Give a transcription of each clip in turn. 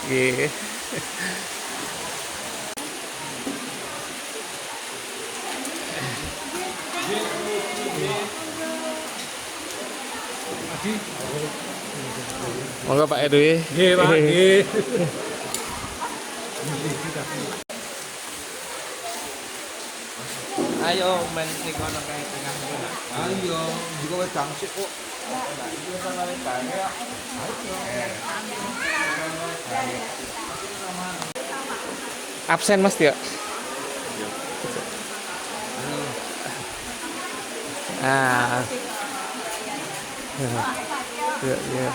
Nggih. Monggo Pak Edwi. Nggih, Pak. Nggih. Ayo men ning kono kae tengah. Ayo, juga wedang sik kok. Absen Mas ya? Ah. Ya, ya.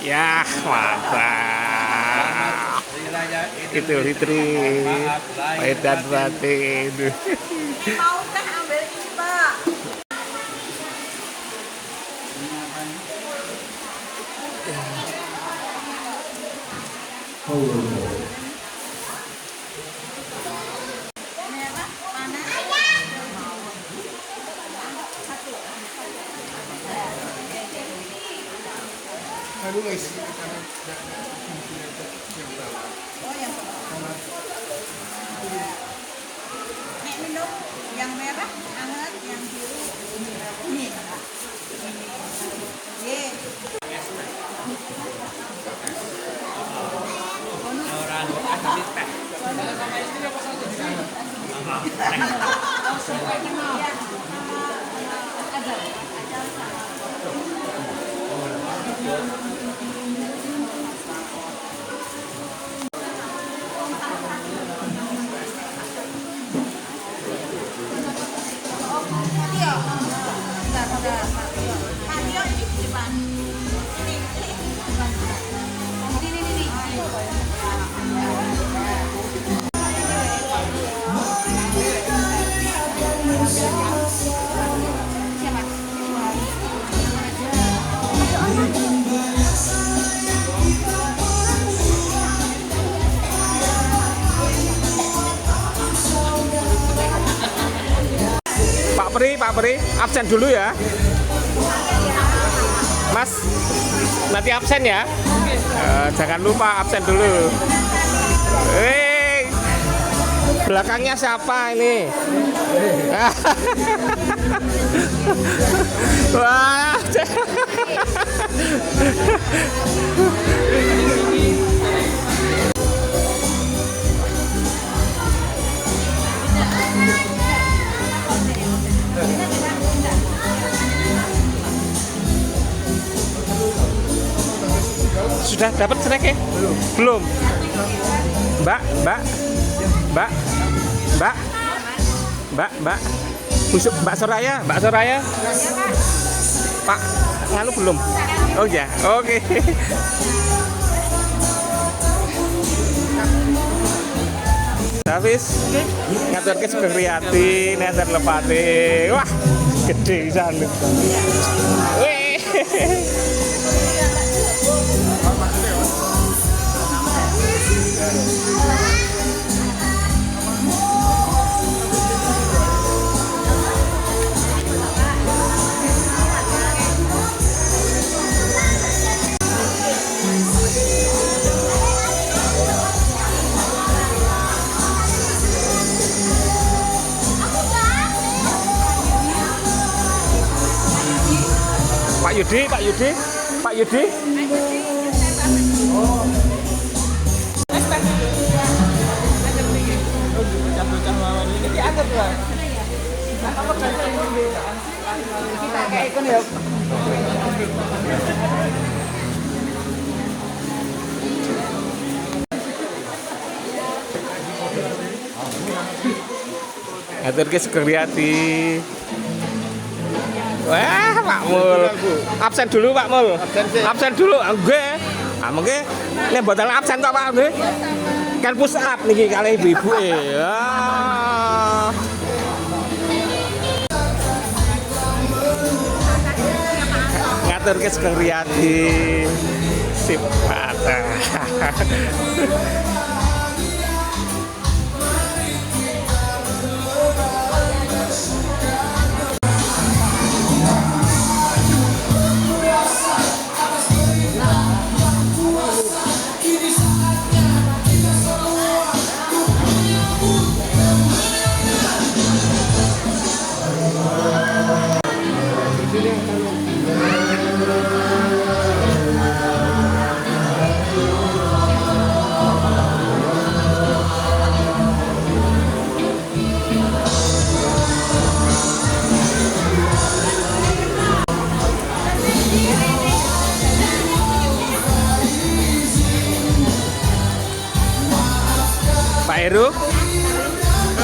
Ya, mantap. Itu Fitri, Pak dan Batin. Mau teh ambil ini, Pak. Merah, mana? Aduh guys. Oh, yang Nek minum yang merah anget, yang biru ini. Ye. Tio. Bentar, bentar, Pak Tio. Pak Tio ini di depan. Ini. Siapa? Pak Pri, absen dulu ya. Mas, nanti absen ya. Jangan lupa absen dulu. Belakangnya siapa ini? Wah. Sudah dapat snacknya? Belum. Mbak. Busuk Mbak Soraya. Pak, nganu belum? Oh ya, oke. Habis ngatur ke Sugeng Riyadi, ngatur lepati. Wah, gede sana. Wih. Pak Yudi. Oh. Kita kayak ikon ya. Ngatur ke Sugeng Riyadi. Wah, Pak Mul. Absen dulu Pak Mul. Absen dulu. Nggih. Ah mengke nek mboten absen kok Pak nggih. Kan push up niki kali ibu-ibu Ngatur ke Sugeng Riyadi. Sip. Mantap.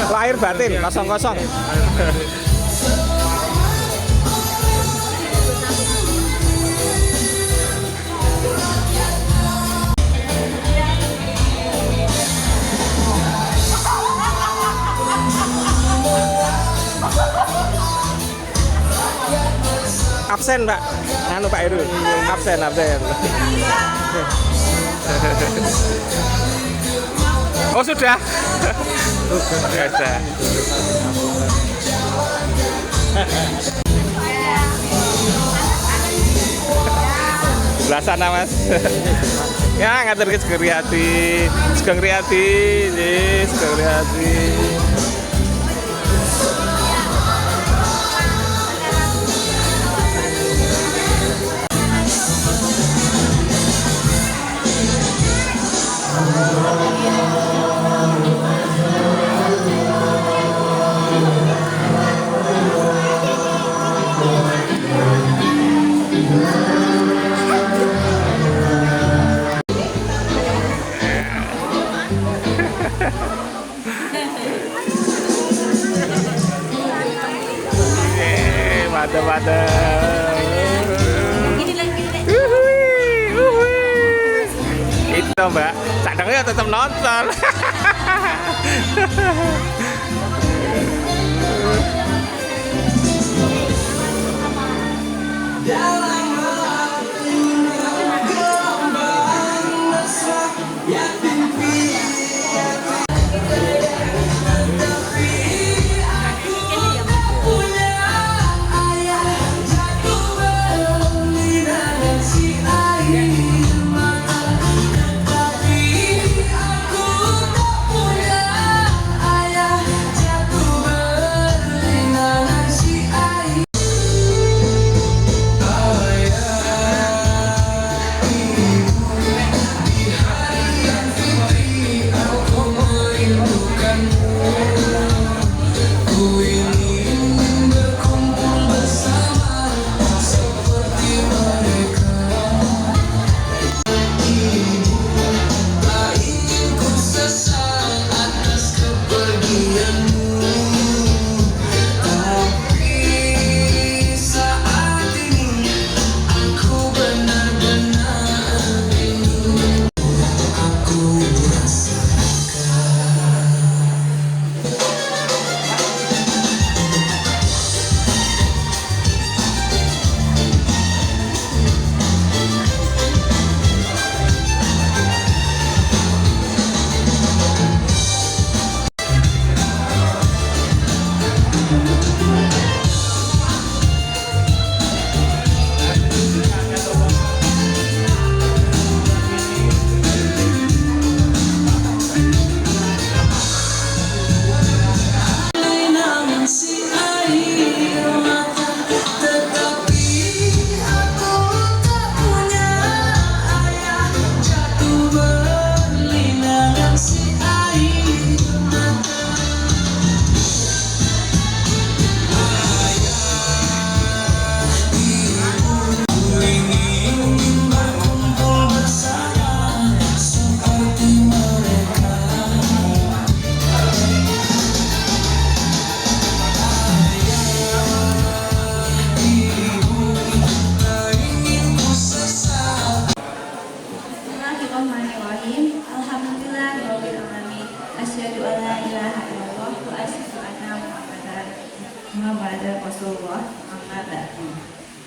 Lahir batin kosong-kosong. Absen Pak, anu Pak Heru, absen. Oh sudah. Sudah. Belah sana Mas. Ya ngatur ke Sugeng Riyadi, Sugeng Riyadi. Mantap. Itu Mbak, cadangnya tetap nonton.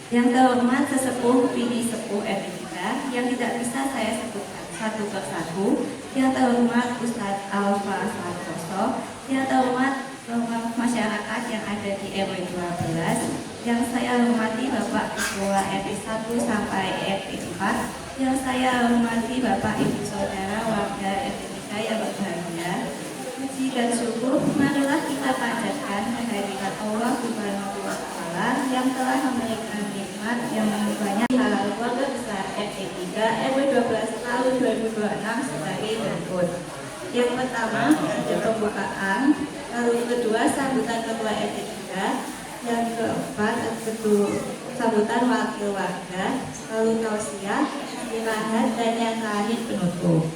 Yang terhormat sesepuh Bini Sepuh RT3 yang tidak bisa saya sebutkan satu persatu, yang terhormat Ustadz Alfa Santoso, yang terhormat masyarakat yang ada di RW 12, yang saya hormati Bapak Ketua RT 1 sampai RT 4, yang saya hormati Bapak Ibu Saudara warga RT 3 yang berbahagia. Puji dan syukur marilah kita panjatkan kehadirat Allah Subhanahu wa Ta'ala yang telah memberikan nikmat yang banyak halal keluarga besar RT 3 RW 12 tahun 2026 sebagai berikut. Yang pertama ada pembukaan, lalu kedua sambutan ketua RT 3, yang keempat sambutan wakil warga, lalu tausiah, istirahat, dan yang terakhir penutup.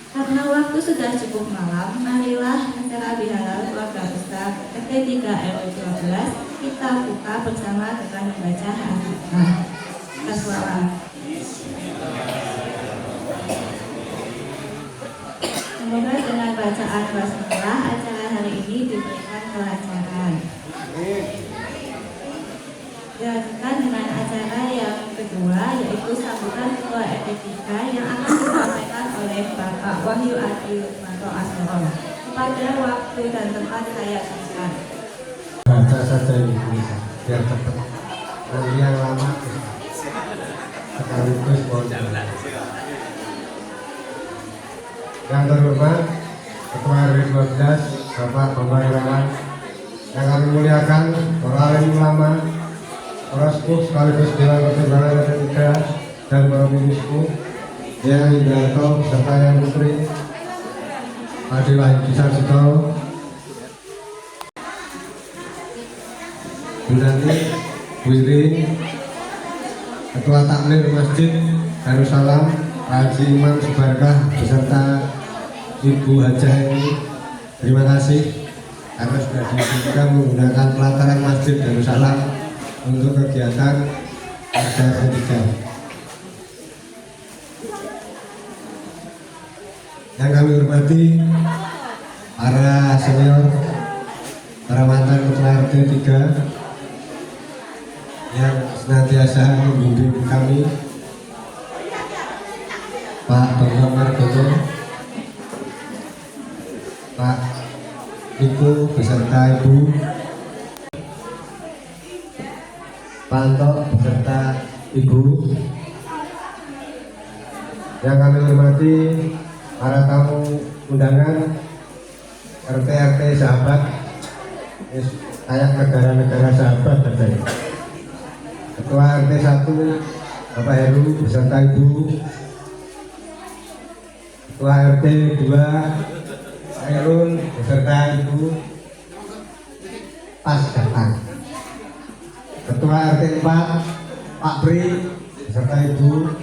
Karena waktu sudah cukup malam, marilah acara bihalal keluarga RT 3 RW 12 kita buka bersama dengan membaca Al-Fatihah. Assalamualaikum. Semoga dengan bacaan basmalah acara hari ini diberikan kelancaran. Dilanjutkan dengan acara yang kedua, yaitu sambutan Ketua RT 3 yang akan disampaikan oleh Bapak Wahyu Adi Lukmanto Asoro. Pada waktu dan tempat saya silakan. Baca saja ini biar cepat. Nanti yang lama sekaligus pondok. Yang terhormat Ketua RW 12 Bapak Bambang Irawan, yang kami muliakan para alim ulama, para sepuh sekaligus Dewan Pertimbangan RT 3 dan para binisku yang Widarto serta yang putri Adi Wahyu Sarjito, Bunani, Wiri, Ketua Takmir Masjid Darussalam, Pak Haji Imam Subarkah beserta Ibu Hajah ini. Terima kasih karena sudah diizinkan menggunakan pelataran Masjid Darussalam untuk kegiatan acara ketiga. Yang kami hormati para senior, para mantan ketua RT 3 yang senantiasa membimbing kami, Pak Bambang Margono, Pak Ibu beserta Ibu, Pak Anto beserta Ibu. Yang kami hormati para tamu undangan, RT-RT sahabat, kayak negara-negara sahabat katanya. Ketua RT 1 Bapak Heru beserta Ibu, Ketua RT 2 Herun beserta Ibu pas datang. Ketua RT 4 Pak Pri beserta Ibu.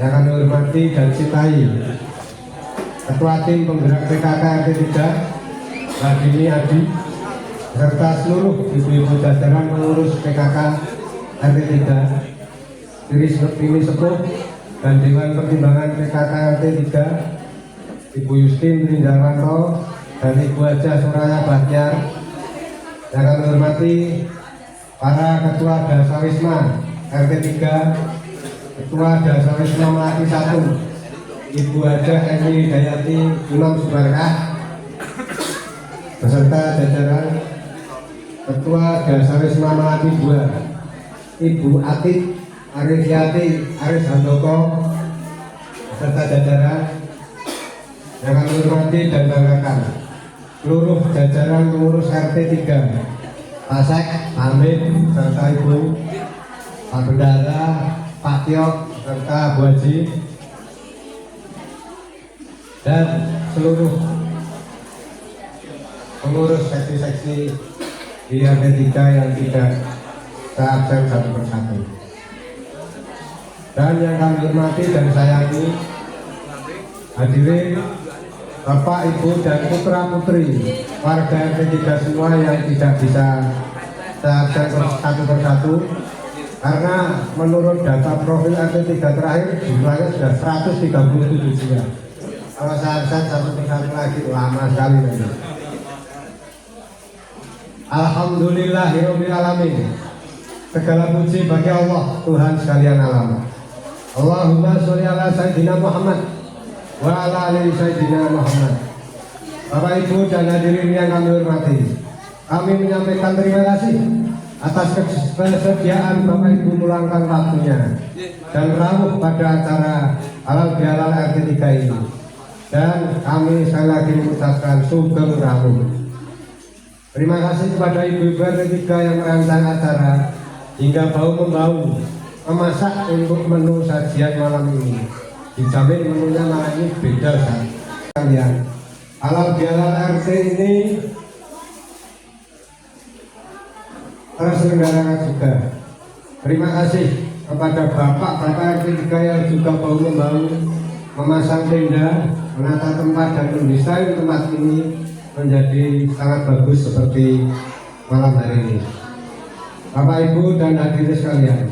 Yang kami hormati dan cintai Ketua Tim Penggerak PKK RT 3 Mbak Dini Adi serta seluruh ibu-ibu jajaran pengurus PKK RT 3, Tiri Sepuh dan Dewan Pertimbangan PKK RT 3, Ibu Yustin Rindarwanto dan Ibu Hajah Soraya Bahtiar. Yang kami hormati para Ketua Dasawisma RT 3, Ketua Dasawisma Melati 1, Ibu Hajah Emi Dayati Imam Subarkah beserta jajaran, Ketua Dasawisma Melati 2, Ibu Atik Arifiati Aris Handoko beserta jajaran. Yang kami hormati dan banggakan seluruh jajaran pengurus RT 3, Pak Sek, Amin serta Ibu, Pak Bendara, Pak Tiok serta Bu Haji, dan seluruh pengurus seksi-seksi di RT 3 yang tidak terabsen satu persatu. Dan yang kami hormati dan sayangi hadirin Bapak, Ibu, dan putra-putri warga RT 3 semua yang tidak bisa terabsen satu persatu, karena menurut data profil RT 3 terakhir jumlahnya sudah 137 jiwa. Kalau saya absen satu persatu lagi lama sekali nanti. Alhamdulillahirabbil alamin. Segala puji bagi Allah Tuhan sekalian alam. Allahumma sholli ala sayyidina Muhammad wa ala ali sayyidina Muhammad. Bapak, Ibu, dan hadirin yang kami hormati, kami menyampaikan terima kasih atas kesediaan Bapak Ibu meluangkan waktunya dan rawuh pada acara halal bihalal RT 3 ini. Dan kami sekali lagi mengucapkan sugeng rawuh. Terima kasih kepada Ibu-Ibu RT 3 yang merancang acara hingga bau-membau memasak untuk menu sajian malam ini. Dijamin menunya malam ini beda sekalian. Halal bihalal RT ini terselenggarakan juga. Terima kasih kepada Bapak-Bapak RT 3 yang juga bau-membau memasang tenda, menata tempat dan mendesain tempat ini menjadi sangat bagus seperti malam hari ini. Bapak Ibu dan hadirin sekalian,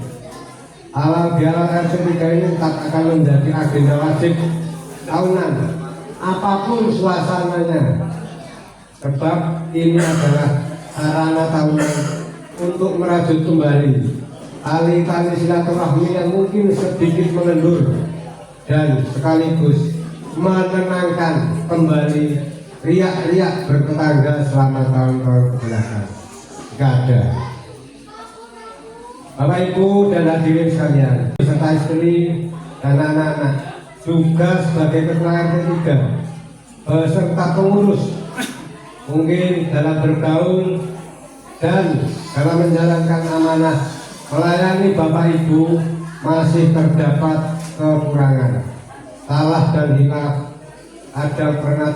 halal bihalal RT3 ini tetap akan menjadi agenda wajib tahunan apapun suasananya, sebab ini adalah sarana tahunan untuk merajut kembali tali-tali silaturahmi yang mungkin sedikit mengendur dan sekaligus menenangkan kembali riak-riak bertetangga selama tahun-tahun kebelakang. Gak ada. Bapak Ibu dan hadirin sekalian, beserta istri dan anak-anak, juga sebagai ketua RT3 beserta pengurus, mungkin dalam bergaul dan dalam menjalankan amanah melayani Bapak Ibu masih terdapat kekurangan, salah dan hilaf, ada pernah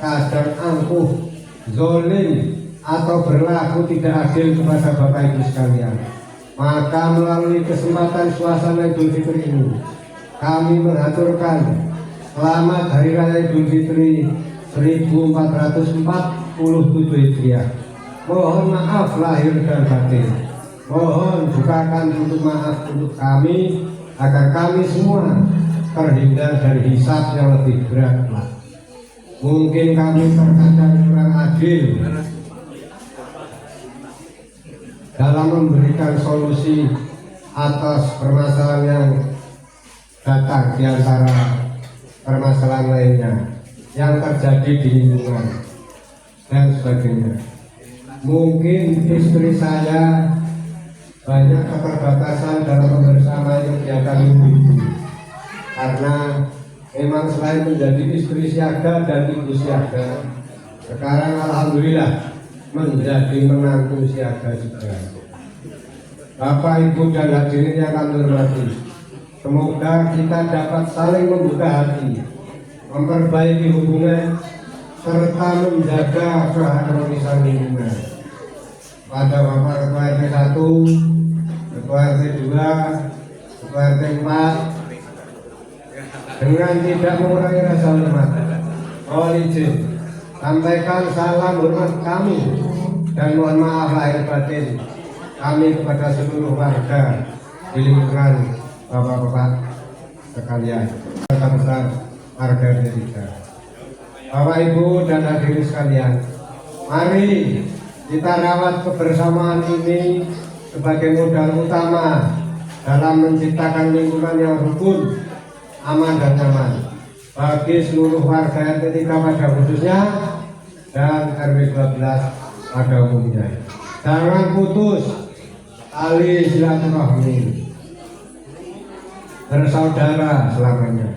kadang angkuh, zolim atau berlaku tidak adil kepada Bapak Ibu sekalian. Maka melalui kesempatan suasana Idul Fitri ini, kami mengaturkan selamat Hari Raya Idul Fitri 1447 Hijriah. Mohon maaf lahir dan batin. Mohon bukakan pintu maaf untuk kami agar kami semua terhindar dari hisab yang lebih berat. Mungkin kami terkadang kurang adil dalam memberikan solusi atas permasalahan yang datang di antara permasalahan lainnya yang terjadi di lingkungan dan sebagainya. Mungkin istri saya banyak keterbatasan dalam membersamai kegiatan ibu-ibu, karena memang selain menjadi istri siaga dan ibu siaga, sekarang alhamdulillah menjadi menantu siaga juga. Bapak Ibu dan hadirin yang kami hormati, semoga kita dapat saling membuka hati, memperbaiki hubungan, serta menjaga keharmonisan lingkungan. Pada Bapak Ketua RT 1, Ketua RT 2, Ketua RT 4, dengan tidak mengurangi rasa hormat, mohon izin sampaikan salam hormat kami dan mohon maaf lahir batin kami kepada seluruh warga di lingkungan Bapak-bapak sekalian, kota besar warga Indonesia. Bapak Ibu dan hadirin sekalian, mari kita rawat kebersamaan ini sebagai modal utama dalam menciptakan lingkungan yang rukun, aman dan nyaman bagi seluruh warga RT3 pada khususnya dan RW 12 pada umumnya. Jangan putus tali silaturahmi bersaudara selamanya.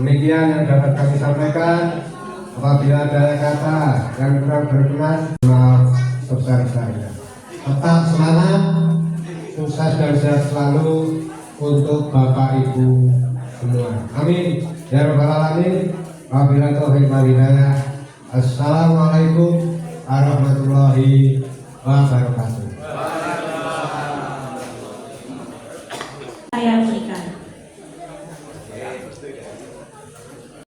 Demikian yang dapat kami sampaikan. Apabila ada kata yang kurang berkenan, maaf sebesar-besarnya. Tetap semangat, sukses dan sehat selalu untuk Bapak Ibu semua. Amin ya rabbal alamin. Wabillahi taufiq wal hidayah. Assalamualaikum warahmatullahi wabarakatuh. Saya berikan.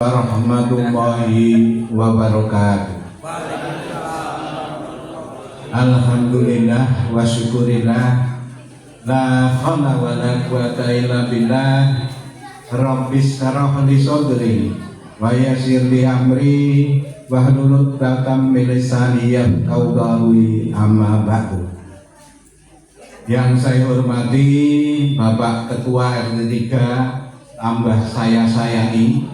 Warahmatullahi wabarakatuh. Alhamdulillah wa syukurillah, la haula wa la quwata illa billah. Rabbis shrah li sadri wa yassir li amri wahlul 'uqdatam min lisani yafqahu qawli, amma ba'du. Yang saya hormati Bapak Ketua RT3 tambah saya sayangi,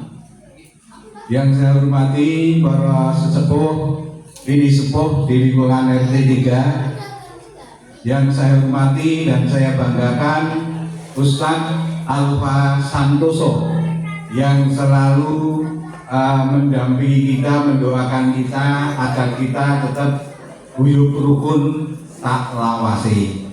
yang saya hormati para sesepuh, bini sepuh di lingkungan RT3, yang saya hormati dan saya banggakan Ustadz Alfa Santoso yang selalu mendampingi kita, mendoakan kita agar kita tetap guyub rukun tak lawasi.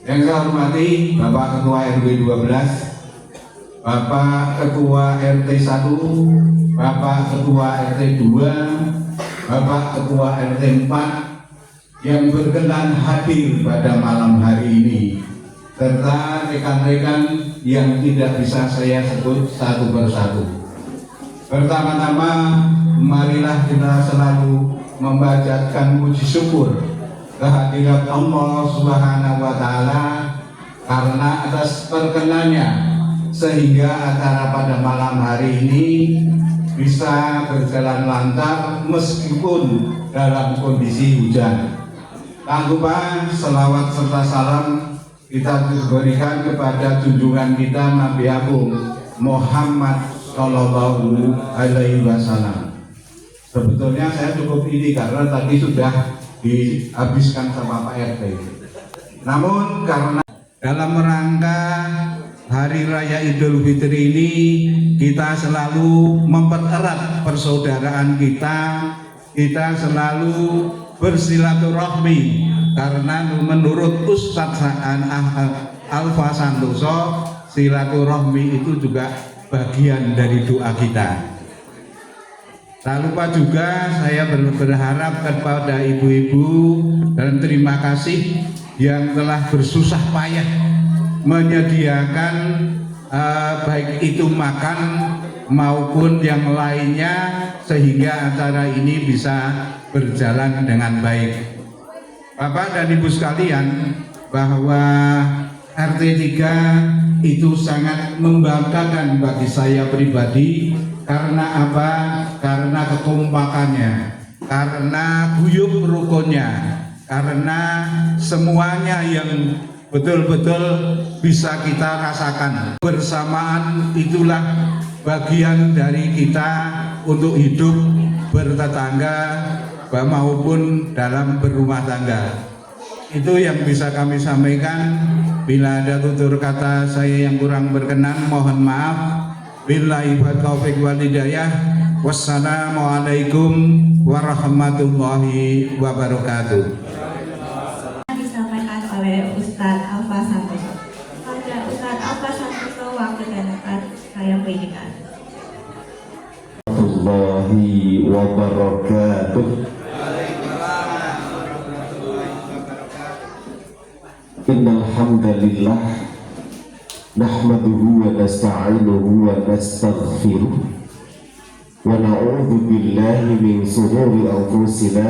Yang saya hormati Bapak Ketua RW 12, Bapak Ketua RT 1, Bapak Ketua RT 2, Bapak Ketua RT 4 yang berkenan hadir pada malam hari ini, serta rekan-rekan yang tidak bisa saya sebut satu persatu. Pertama-tama marilah kita selalu membacakan puji syukur kehadirat Allah Subhanahu wa Ta'ala karena atas perkenannya sehingga acara pada malam hari ini bisa berjalan lancar meskipun dalam kondisi hujan. Tak lupa selawat serta salam kita berikan kepada junjungan kita Nabi Agung Muhammad Shallallahu Alaihi Wasallam. Sebetulnya saya cukup ini karena tadi sudah dihabiskan sama Pak RT. Namun karena dalam rangka Hari Raya Idul Fitri ini kita selalu mempererat persaudaraan kita selalu bersilaturahmi karena menurut Ustadz Alfa Santoso silaturahmi itu juga bagian dari doa kita. Tak lupa juga saya berharap kepada ibu-ibu dan terima kasih yang telah bersusah payah menyediakan baik itu makan maupun yang lainnya sehingga acara ini bisa berjalan dengan baik. Bapak dan Ibu sekalian, bahwa RT 3 itu sangat membanggakan bagi saya pribadi. Karena apa? Karena kekompakannya, karena guyub rukunnya, karena semuanya yang betul-betul bisa kita rasakan. Bersamaan itulah bagian dari kita untuk hidup bertetangga maupun dalam berumah tangga. Itu yang bisa kami sampaikan. Bila ada tutur kata saya yang kurang berkenan, mohon maaf. Billahi taufiq wal hidayah. Wassalamualaikum warahmatullahi wabarakatuh. Disampaikan oleh Ustadz Alfa Santoso. Pada Ustadz Alfa Santoso waktu dan tempat saya berikan. Warahmatullahi wabarakatuh. Innal hamdalillah nahmaduhu wa nasta'inuhu wa nastaghfiruh wa na'udzu billahi min shururi anfusina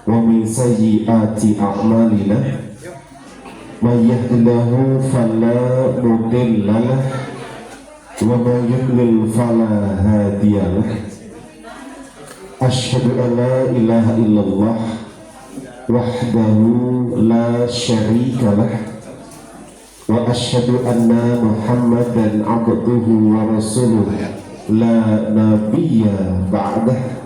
wa min sayyiati a'malina may yahdihillahu fala mudilla lahu wa may yudlil fala hadiya lahu. Asyhadu an la ilaha illallah wahdahu la syarika lahu wa asyhadu anna Muhammadan abduhu wa rasuluh la nabiyya ba'dah.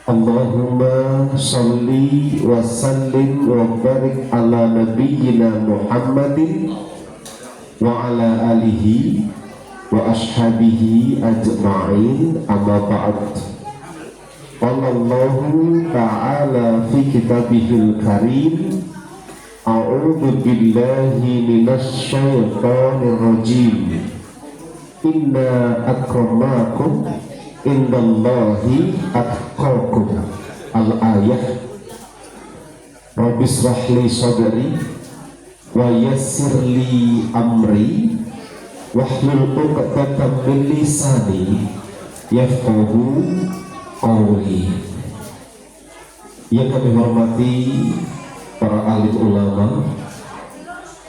Allahumma sholli wa sallim wa barik ala nabiyyina Muhammadin wa ala alihi wa ashabihi ajma'in, amma ba'd. Qala Allahu ta'ala fi kitabihil karim, a'udzu billahi minasy syaithanir rajim. Inna akramakum indallahi atqakum. Al-ayah. Rabbi shrah li sadri wa yassir li amri wahlul 'uqdatam min lisani yafqahu qawli. Yang kami hormati para alim ulama,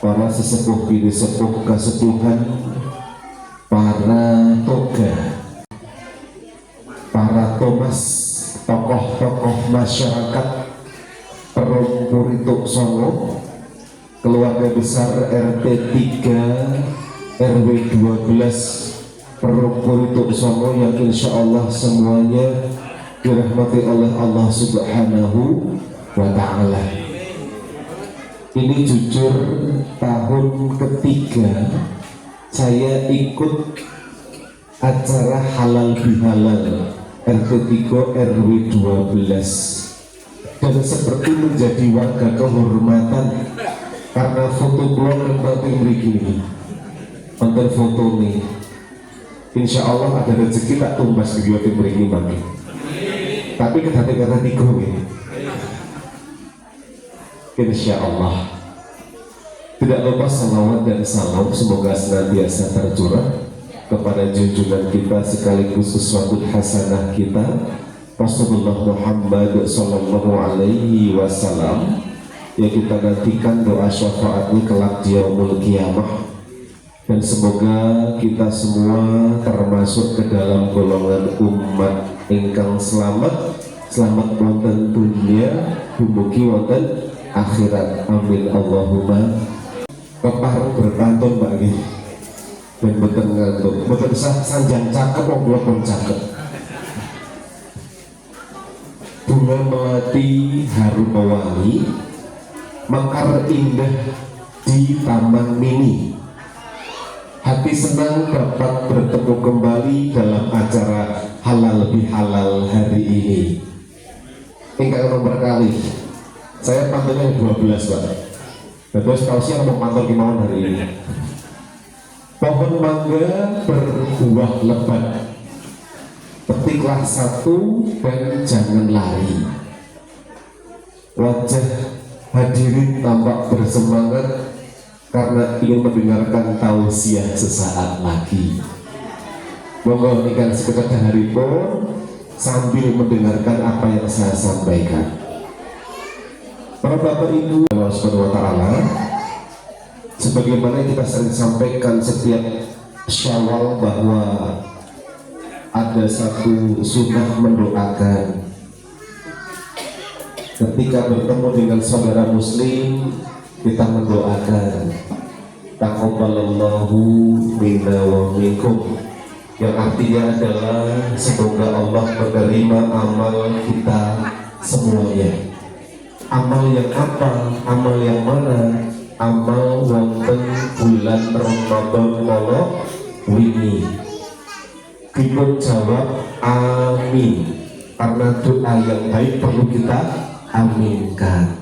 para sesepuh bini sepuh kesepuhan, para toga, para tomas, tokoh-tokoh masyarakat Perum Purituk Songo, keluarga besar RT 3 RW 12 Perum Purituk Songo yang insya Allah semuanya dirahmati oleh Allah Subhanahu wa Ta'ala. Ini jujur tahun ketiga saya ikut acara halal bihalal RT 3 RW 12 dan seperti menjadi warga kehormatan karena foto blog yang penting begini konten foto nih. Insya Allah ada rezeki tak tumbas di tim ini bagi. Tapi kata-kata tiga ini. Insya Allah. Tidak lupa salawat dan salam semoga senantiasa tercurah kepada junjungan kita sekaligus uswatun hasanah kita Rasulullah Muhammad Sallallahu Alaihi Wasallam, yang kita nantikan doa syafaatnya kelak di yaumul qiyamah, dan semoga kita semua termasuk ke dalam golongan umat ingkang selamat wonten dunia dumugi wonten akhirat, amin Allahumma. Kepareng berpantun Mbak nggih ben mboten ngantuk, mboten sanjang cakep wong kula pun cakep. Bunga melati harum mewangi, mekar indah di taman mini. Hati senang dapat bertemu kembali dalam acara halal lebih halal hari ini. Ingkang nomor kali saya pantunnya 12 Pak. Terus tahu siapa mau pantun kemauan hari ini. Pohon mangga berbuah lebat, petiklah satu dan jangan lari. Wajah hadirin tampak bersemangat karena ingin mendengarkan tausiah sesaat lagi. Monggo ikan sekedar haripun sambil mendengarkan apa yang saya sampaikan. Para bapak ibu Allah Subhanahu wa taala, sebagaimana kita sering sampaikan setiap Syawal bahwa ada satu sunnah mendoakan ketika bertemu dengan saudara muslim. Kita mendoakan taqabbalallahu minna wa minkum, yang artinya adalah semoga Allah menerima amal kita semuanya. Amal yang apa? Amal yang mana? Amal wonten bulan Ramadan kala wingi. Dipun jawab amin, karena doa yang baik perlu kita aminkan.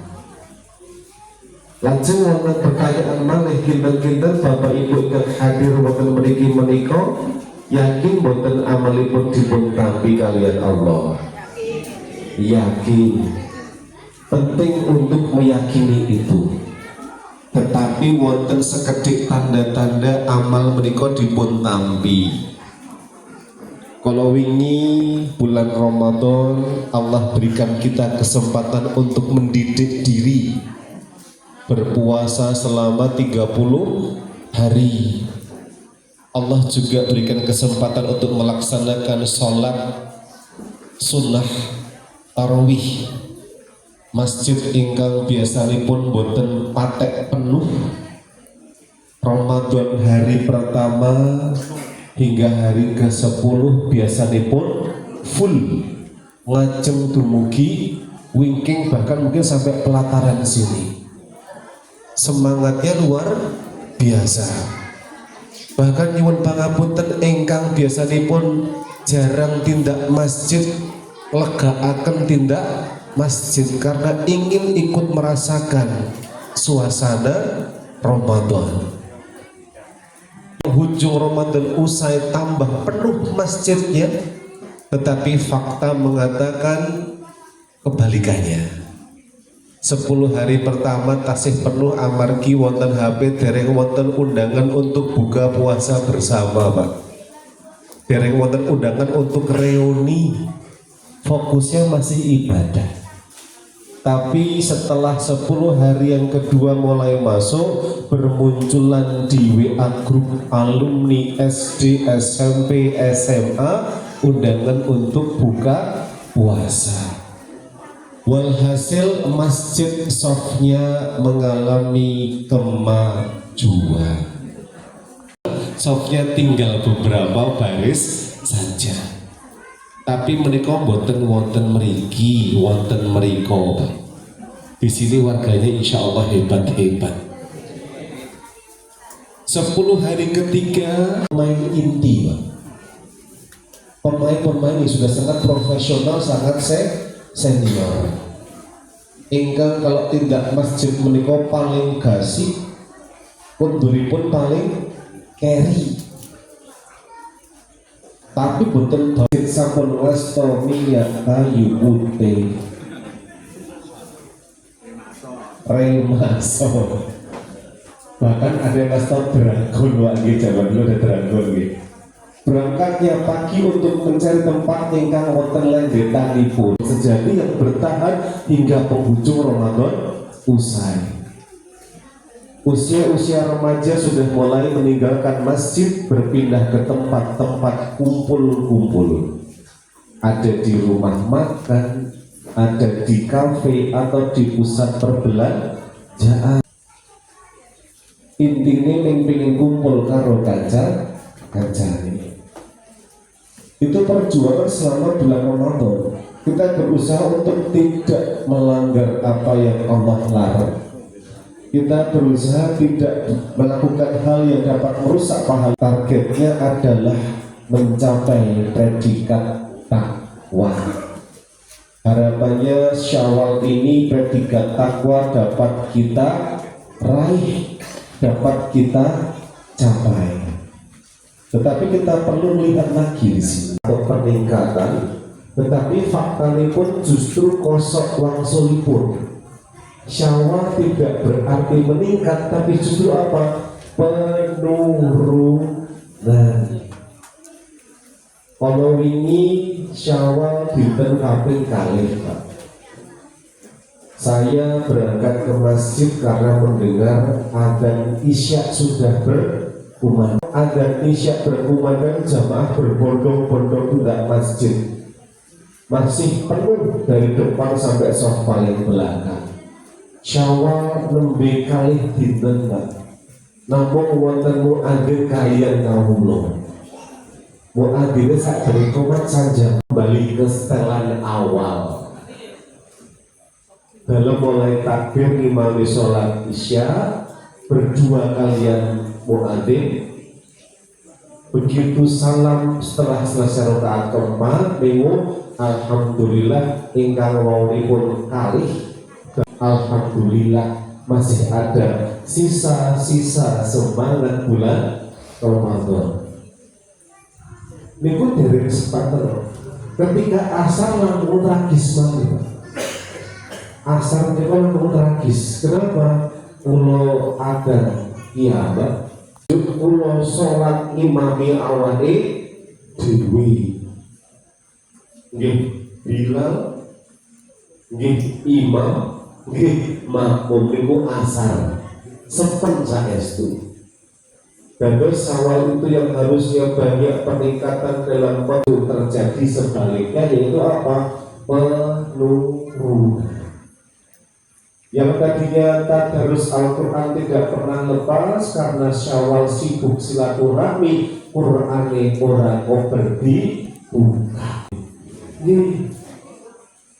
Lajeng wonten pertanyaan malih kinten-kinten Bapak Ibu yang hadir wonten mriki menika yakin boten amalipun dipun tampi kalian Allah? Yakin. Penting untuk meyakini itu. Tetapi wonten sekedhik tanda-tanda amal menika dipun tampi. Kalau wingi bulan Ramadan Allah berikan kita kesempatan untuk mendidik diri berpuasa selama 30 hari. Allah juga berikan kesempatan untuk melaksanakan sholat sunnah tarawih. Masjid ingkang biasanipun boten patek penuh Ramadan hari pertama hingga hari ke-10 biasanipun full ngajeng dumugi wingking, bahkan mungkin sampai pelataran sini. Semangatnya luar biasa. Bahkan nyuwun pangapunten ingkang biasanipun jarang tindak masjid, legaaken tindak masjid karena ingin ikut merasakan suasana Ramadan. Penghujung Ramadan usai tambah penuh masjidnya, tetapi fakta mengatakan kebalikannya. 10 hari pertama tasih penuh amargi wonten HP dereng wonten undangan untuk buka puasa bersama Pak. Dereng wonten undangan untuk reuni, fokusnya masih ibadah. Tapi setelah 10 hari yang kedua mulai masuk, bermunculan di WA grup alumni SD, SMP, SMA undangan untuk buka puasa. Walhasil masjid softnya mengalami kemajuan. Softnya tinggal beberapa baris saja. Tapi menika boten wonten mriki, wonten mriko. Di sini warganya insya Allah hebat-hebat. 10 hari ketiga main inti, Pak. Pemain-pemain ini sudah sangat profesional, sangat senior. Ingkang kalau tindak masjid menika paling gasik, kunduripun paling carry. Tapi boten baik sampun resto minyak kayu putih. Remaso. Bahkan ada yang resto dragon lagi, zaman dulu ada dragon gitu. berangkatnya pagi untuk mencari tempat ingkang wonten lendetanipun sejati yang bertahan hingga penghujung Ramadan usai. Usia-usia remaja sudah mulai meninggalkan masjid, berpindah ke tempat-tempat kumpul-kumpul. Ada di rumah makan, ada di kafe atau di pusat perbelanjaan. Intinya pengen kumpul karo kancane. Itu perjuangan selama bulan Ramadan. Kita berusaha untuk tidak melanggar apa yang Allah larang. Kita berusaha tidak melakukan hal yang dapat merusak pahala. Targetnya adalah mencapai predikat takwa. Harapannya Syawal ini predikat takwa dapat kita raih, dapat kita capai. Tetapi kita perlu melihat lagi di sini untuk peningkatan. Tetapi faktanya pun justru kosok wangsulipun. Syawal tidak berarti meningkat, tapi justru apa? Penurunan. Kalau ini Syawal dinten kaping kalih, Pak. Saya berangkat ke masjid karena mendengar adzan Isya sudah berkumandang. Adzan Isya berkumandang, jamaah berbondong-bondong tidak masjid. Masih penuh dari depan sampai sof paling belakang. Syawal nembe kalih dinten, Pak. Namung wonten muadzin kaliyan kawula. Muadzine sakjane komat saja kembali ke setelan awal. Dalam mulai takbir ngimami sholat Isya berdua kalian muadzin. Begitu salam setelah selesai rakaat keempat, minggu alhamdulillah ingkang wawunipun kalih. Alhamdulillah masih ada sisa-sisa semangat bulan Ramadan. Niku dari kesempatan ketika asar langsung tragis banget. Asar itu langsung tragis. Kenapa? Ulo ada kiamat, ulo sholat imami awake dewi. Nggih Bilal, nggih imam, makmum niku asar sepen saestu. Dan Syawal itu yang harusnya banyak peningkatan dalam waktu terjadi sebaliknya, yaitu apa? Penurunan. Yang tadinya tadarus Al-Quran tidak pernah lepas karena Syawal sibuk silaturahmi, Qur'ane ora berdi buka. Ini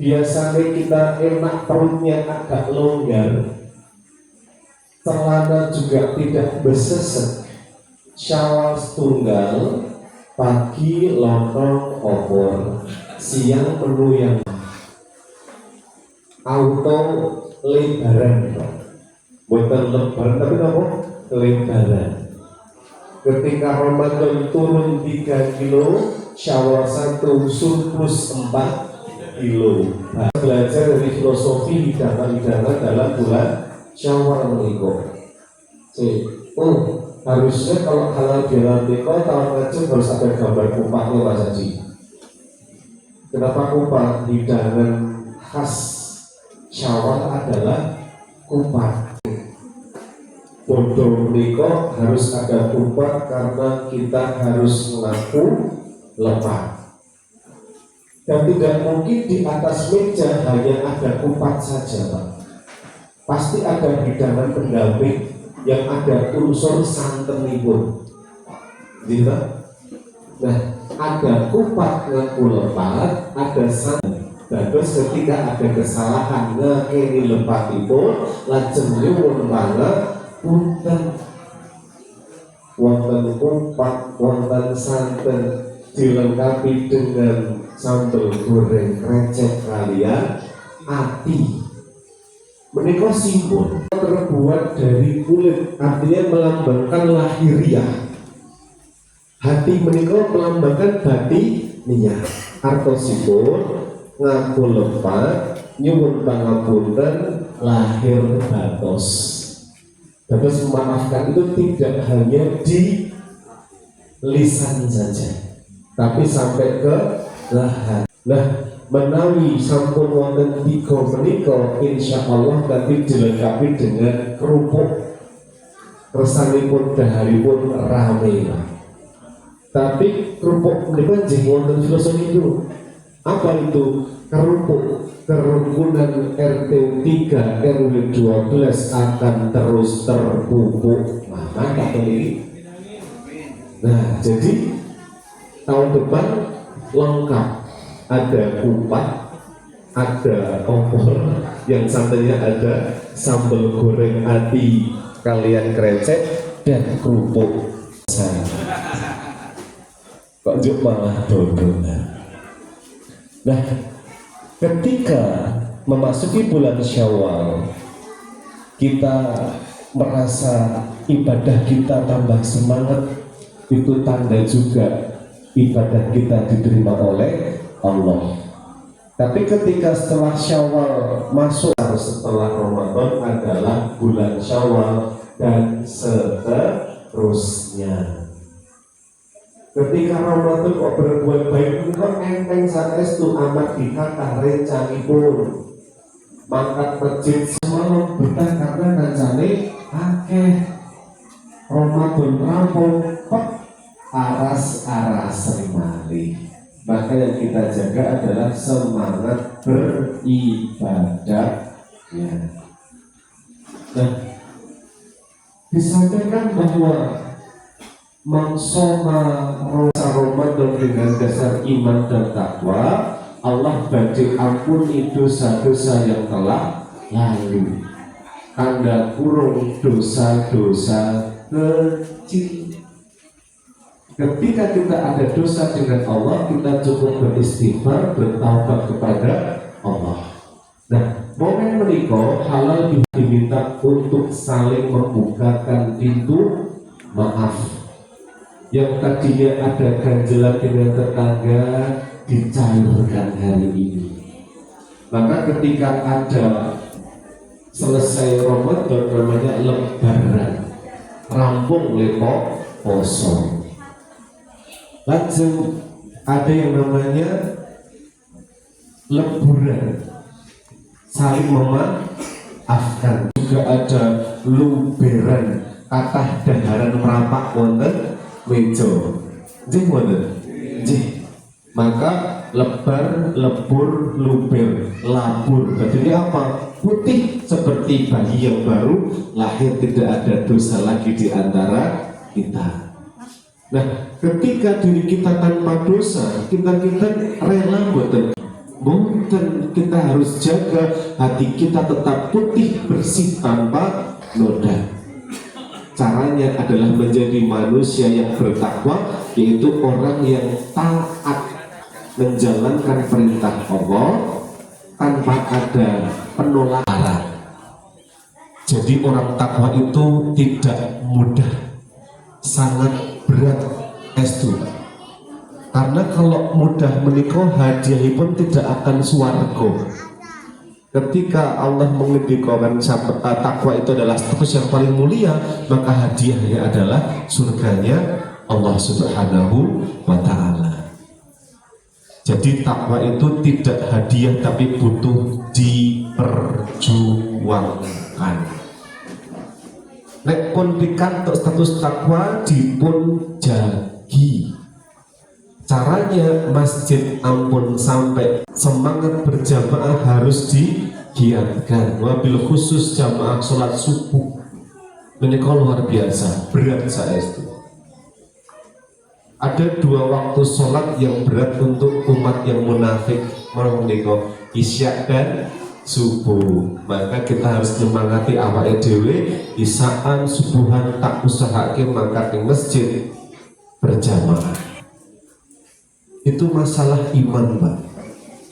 biasanya kita enak perutnya agak longgar, celana juga tidak bersesek. Syawal setunggal, pagi lontong opor, siang menu yang auto lebaran, bukan lebaran tapi apa? Lebaran. Ketika Ramadan turun 3 kilo, Syawal 1 surplus 4 kilo. Nah, belajar dari filosofi hidangan-hidangan dalam bulan Syawal menikah. Harusnya kalau halal bihalal menikah tahun ngajeng harus ada gambar kupatnya Mas Haji. Kenapa kupat? Hidangan khas Syawal adalah kupat. Bodoh menikah harus ada kupat karena kita harus mengaku lemah. Dan tidak mungkin di atas meja hanya ada kupat saja, Pak. Pasti ada hidangan pendamping yang ada unsur santenipun. Gitu? Nah, ada kupat ngaku lepat, ada santen. Dan terus ketika ada kesalahan ngekeni lepatipun, lajeng nyuwun banget punten. Wonten kupat, wonten santen, dilengkapi dengan sambal goreng krecek kalian ati. Menika simbol terbuat dari kulit, artinya melambangkan lahiriah. Hati menika melambangkan batiniah. Artosipun ngaku lepat, nyuwun pangapunten, lahir batos. Batos memaafkan itu tidak hanya di lisan saja, tapi sampai ke lahan. Nah, menawi sampun wonten 3 menika insyaallah nanti dilengkapi dengan kerupuk. Kesanipun daharipun rame. Tapi kerupuk menika nggih wonten filosofi itu. Apa itu? Kerupuk kerukunan RT 3 RW 12 akan terus terpupuk. Maka ini. Nah, jadi tahun depan lengkap, ada kupat, ada opor, yang santainya ada sambal goreng ati kalian krecek dan kerupuk. Kok juk malah dodolan. Nah, ketika memasuki bulan Syawal, kita merasa ibadah kita tambah semangat, itu tanda juga ibadah kita diterima oleh Allah. Tapi ketika setelah Syawal masuk, setelah Ramadan adalah bulan Syawal dan seterusnya. Ketika Ramadan kok berbuat baik kok enteng saestu amat dikata rencanipun mangkat masjid semalam betah karena kancane akeh. Ramadan rampung kok aras-aras mali. Maka yang kita jaga adalah semangat beribadah. Ya. Nah, disampaikan bahwa mangsoma rosa Ramadan dengan dasar iman dan takwa, Allah badhe ampuni dosa-dosa yang telah lalu. Tanda kurung dosa-dosa kecil. Ketika kita ada dosa dengan Allah, kita cukup beristighfar, bertaubat kepada Allah. Nah, momen menikah halal diminta untuk saling membukakan pintu maaf. Yang tadinya ada ganjelan dengan tetangga dicairkan hari ini. Maka ketika ada selesai Ramadan namanya lebaran, rampung lepok poso. Langsung ada yang namanya leburan, saling memaafkan. Juga ada luberan, kathah daharan merapak wonten mejo. Nggih wonten. Nggih. Maka lebar, lebur, luber, labur. Berarti apa? Putih seperti bayi yang baru lahir, tidak ada dosa lagi di antara kita. Nah, ketika diri kita tanpa dosa, kita rela boten. Kita harus jaga hati kita tetap putih bersih tanpa noda. Caranya adalah menjadi manusia yang bertakwa, yaitu orang yang taat menjalankan perintah Allah tanpa ada penolakan. Jadi orang takwa itu tidak mudah, sangat berat estu. Karena kalau mudah menikah, hadiah pun tidak akan swarga. Ketika Allah mengendikakan takwa itu adalah status yang paling mulia, maka hadiahnya adalah surganya Allah Subhanahu wa ta'ala. Jadi takwa itu tidak hadiah tapi butuh diperjuangkan. Nek pun pikantuk status takwa dipun jagi. Caranya masjid ampun sampai semangat berjamaah harus digiatkan. Wabil khusus jamaah sholat subuh menika luar biasa berat saestu. Ada 2 waktu sholat yang berat untuk umat yang munafik, menika isya dan subuh. Maka kita harus menyemangati awake dhewe isaan subuhan tak usahake mangkat ing masjid berjamaah. Itu masalah iman, Pak.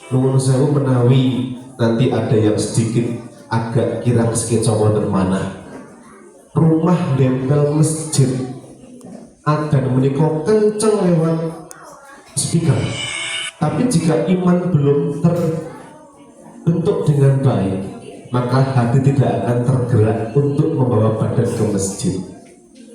Nuwun sewu menawi nanti ada yang sedikit agak kirang sketsa wonten manah. Rumah dempel masjid adan menika kenceng lewat speaker. Tapi jika iman belum terbentuk dengan baik, maka hati tidak akan tergerak untuk membawa badan ke masjid.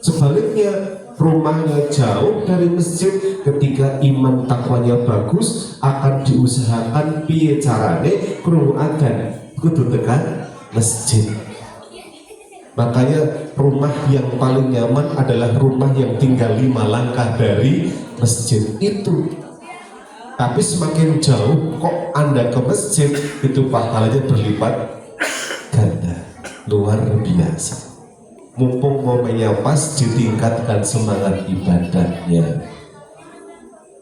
Sebaliknya, rumahnya jauh dari masjid, ketika iman takwanya bagus akan diusahakan piye carane krungu adzan kudu tekan masjid. Makanya rumah yang paling nyaman adalah rumah yang tinggal 5 langkah dari masjid itu. Tapi semakin jauh kok Anda ke masjid, itu pahalanya berlipat ganda, luar biasa. Mumpung momennya pas, ditingkatkan semangat ibadahnya.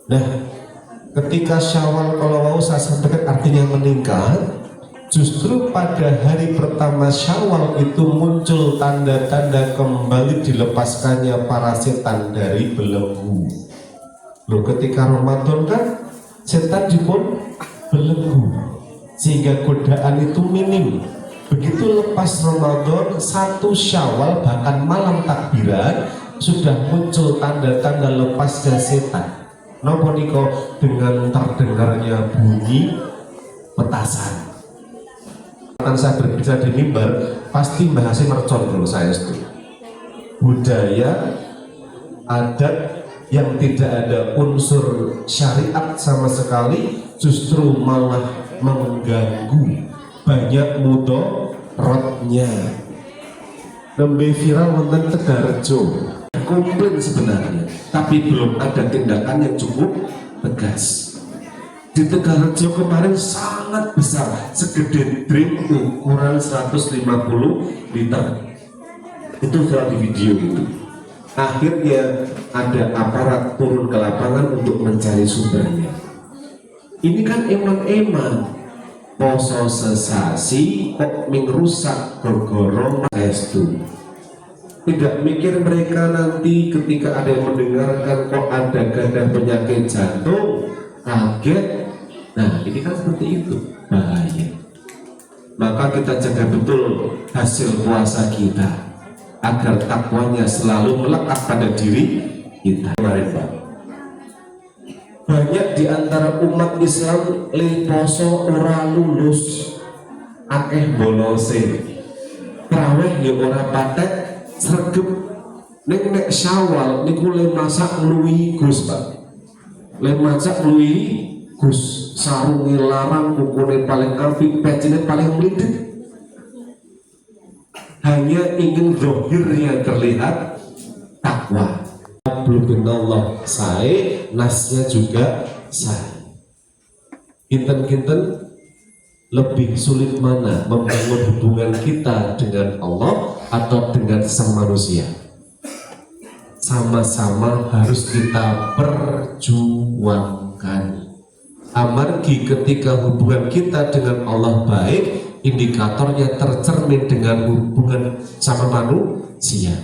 Nah, ketika Syawal kalau mau saya sampaikan artinya meningkat, justru pada hari pertama Syawal itu muncul tanda-tanda kembali dilepaskannya para setan dari belenggu. Loh, ketika Ramadan kan setan dipun belenggu, sehingga godaan itu minim. Begitu lepas Ramadan, 1 Syawal bahkan malam takbiran sudah muncul tanda-tanda lepasnya setan. Napa niko dengan terdengarnya bunyi petasan. Akan saya berbicara di mimbar, pasti bahasnya mercon kalau saya itu. Budaya, adat yang tidak ada unsur syariat sama sekali justru malah mengganggu, banyak mudorotnya. Nembe viral wonten Tegarjo, komplain sebenarnya, tapi belum ada tindakan yang cukup tegas. Di Tegarjo kemarin sangat besar, segede drink ukuran 150 liter. Itu viral di video itu. Akhirnya ada aparat turun ke lapangan untuk mencari sumbernya. Ini kan emang poso sesasi kok mengrusak gorgoro restu. Tidak mikir mereka nanti ketika ada yang mendengarkan kok ada gadah penyakit jantung, kaget. Nah, ini kan seperti itu, bahaya. Maka kita jaga betul hasil puasa kita agar takwanya selalu melekat pada diri kita. Banyak di antara umat Islam le poso ora lulus, akeh bolose, traweh ya ora patek, sregep. Nek Syawal niku le masak luwi Gus, Pak. Le masak luwi Gus, sarunge larang, kukune paling apik, pecine paling melidik. Hanya ingin zahirnya terlihat takwa. Belum Allah saya, nasnya juga saya. Kinten-kinten lebih sulit mana membangun hubungan kita dengan Allah atau dengan sesama manusia? Sama-sama harus kita perjuangkan. Amargi ketika hubungan kita dengan Allah baik, indikatornya tercermin dengan hubungan sama manusia.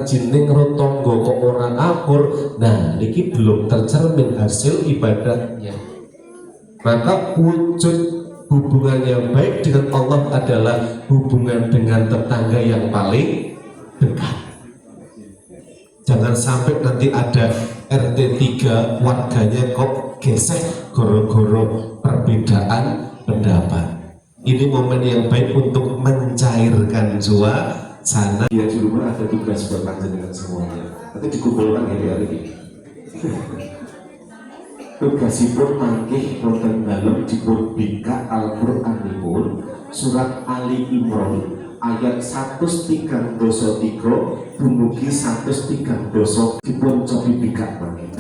Jining rotonggo kok orang akur, nah ini belum tercermin hasil ibadahnya. Maka wujud hubungan yang baik dengan Allah adalah hubungan dengan tetangga yang paling dekat. Jangan sampai nanti ada RT 3 warganya kok gesek goro-goro perbedaan pendapat. Ini momen yang baik untuk mencairkan suasana. Ya, di rumah ada tugas buat panjenengan semuanya. Nanti dikumpulkan hari-hari ini. Tugasipun mangkih wonten dalem dipun bika Al-Qur'anipun surat Ali Imran ayat 133 dumugi 130 dipun cobi bika mangkih.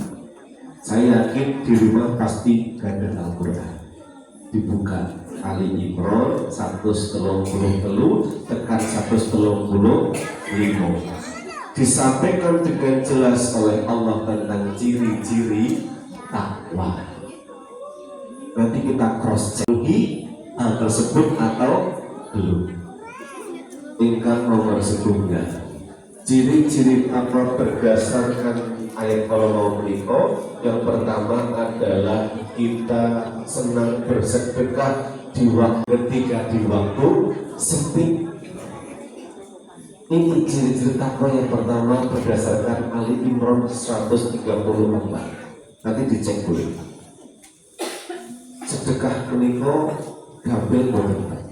Saya yakin di rumah pasti ganda Al-Qur'an. Dibuka Ali Imran 133 tekan 135. Disampaikan dengan jelas oleh Allah tentang ciri-ciri takwa. Nanti kita cross check hal tersebut atau belum. Tingkat nomor sebelumnya, ciri-ciri takwa berdasarkan ayat kalau mau berikut. Yang pertama adalah kita senang bersedekah di waktu ketika di waktu sepi. Ini ciri-ciri takwa yang pertama berdasarkan Ali Imran 134. Nanti dicek dulu. Sedekah meniko gampil banget.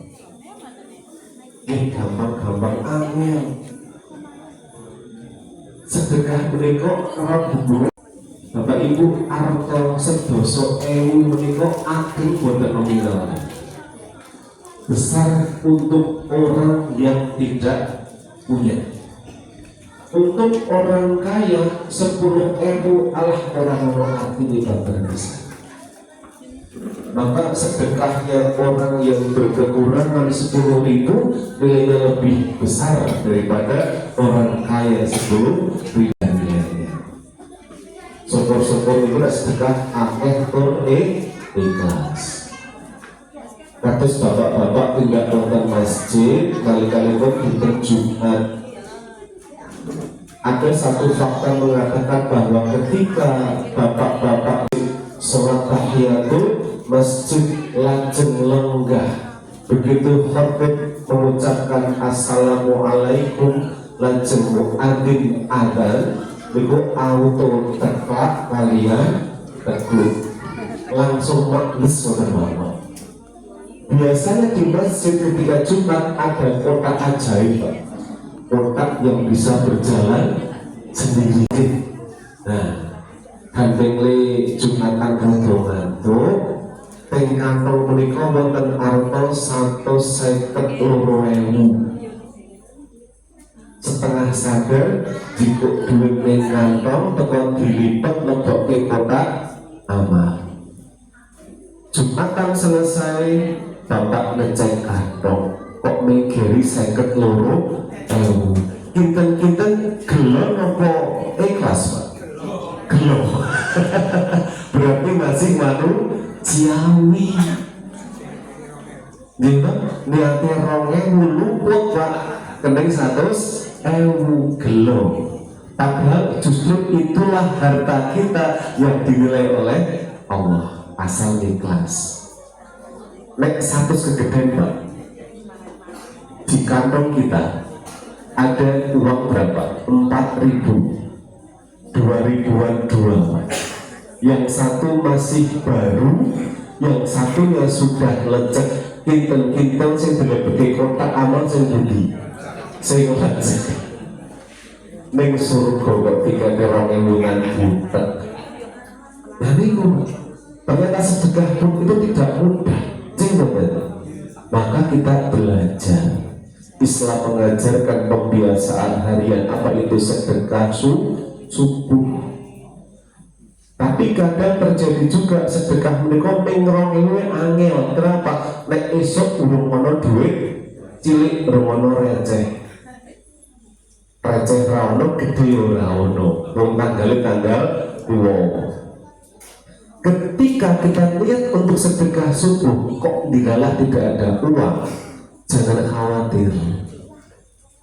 Ini gampang-gampang angel. sedekah menika kerap hubungan Bapak Ibu arto sedoso ewu menika ageng boten nominal, besar untuk orang yang tidak punya. Untuk orang kaya 10.000 Allah orang-orang artinya besar. Maka sedekahnya orang yang berkekurangan 10.000 nilainya lebih besar daripada orang kaya 10.000 nilainya. Syukur-syukur itu sedekah akeh tur ikhlas. Kados bapak-bapak tidak nonton masjid kali-kali pun dinten Jumat. Ada satu fakta mengatakan bahwa ketika bapak-bapak sholat tahiyatul masjid lajeng lenggah, begitu khatib mengucapkan assalamualaikum lajeng muadzin adzan, niku auto teklak kalian tekluk langsung majlis bapak. Biasanya di masjid ketika Jumat ada kotak ajaib, kotak yang bisa berjalan sendiri. Nah, kandengle Jumatan rombongan tuh teng kantong menika wonten arta 152.000. Setengah sadar jika duit ning kantong teko dilipat lebokke kotak amal. Jumatan selesai, bapak ngecek kantong kok megeri 52.000. Kinten-kinten gelo nopo ikhlas Pak? Gelo. Berarti masih manusiawi. Nggih, niate 2.000 luput Pak, kening 100.000 gelo. Padahal justru itulah harta kita yang dinilai oleh Allah, asal ikhlas. Nek 100 kegedean Pak, di kantong kita ada uang berapa? 4.000, 2.000-an dua. Yang satu masih baru, yang satunya sudah lecek. Kinten-kinten sing dilebeti kotak amal sing budi, sing lecek. Ning surga kok 3.000 butet. Nah niku ternyata sedekah pun itu tidak mudah. Maka kita belajar. Islam mengajarkan pembiasaan harian apa itu sedekah subuh. Tapi kadang terjadi juga sedekah menika ping 2.000 angel. Kenapa? Nek esuk urung ono duit, cilik urung ono receh. Receh ra ono, gedhe ora ono. Wong tanggal 2. Ketika kita lihat untuk sedekah subuh kok digalah tidak ada uang, jangan khawatir.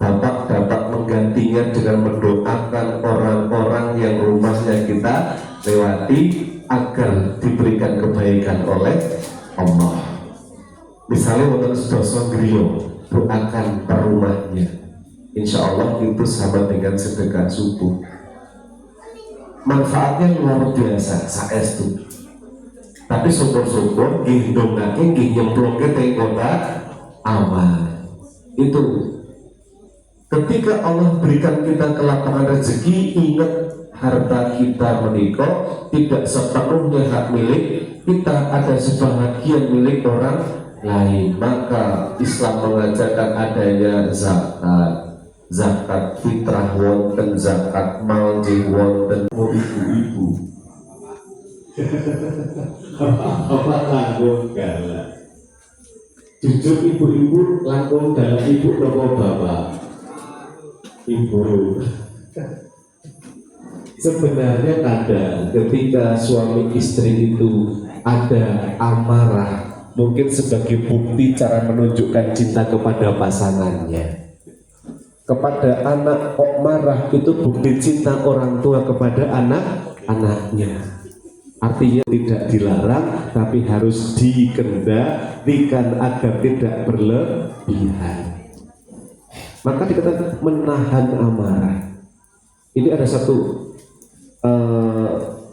Bapak dapat menggantinya dengan mendoakan orang-orang yang rumahnya kita lewati agar diberikan kebaikan oleh Allah. Misalnya wonten sedasa griya, doakan per rumahnya. Insya Allah itu sama dengan sedekah subuh. Manfaatnya luar biasa, saestu. Tapi syukur-syukur nggih ndongake nggih nyemplungke teng kotak amal. Itu ketika Allah berikan kita kelapangan rezeki, ingat harta kita menika tidak sepenuhnya hak milik kita, ada sebahagian milik orang lain. Maka Islam mengajarkan adanya zakat fitrah wonten, zakat mal wonten. Ibu-ibu apa langkung galak, jujur ibu-ibu langkung galak ibu nopo bapak? Ibu. Sebenarnya kadang ketika suami istri itu ada amarah, mungkin sebagai bukti cara menunjukkan cinta kepada pasangannya. Kepada anak kok marah, itu bukti cinta orang tua kepada anak-anaknya. Artinya tidak dilarang, tapi harus dikendalikan agar tidak berlebihan. Maka dikatakan menahan amarah. Ini ada satu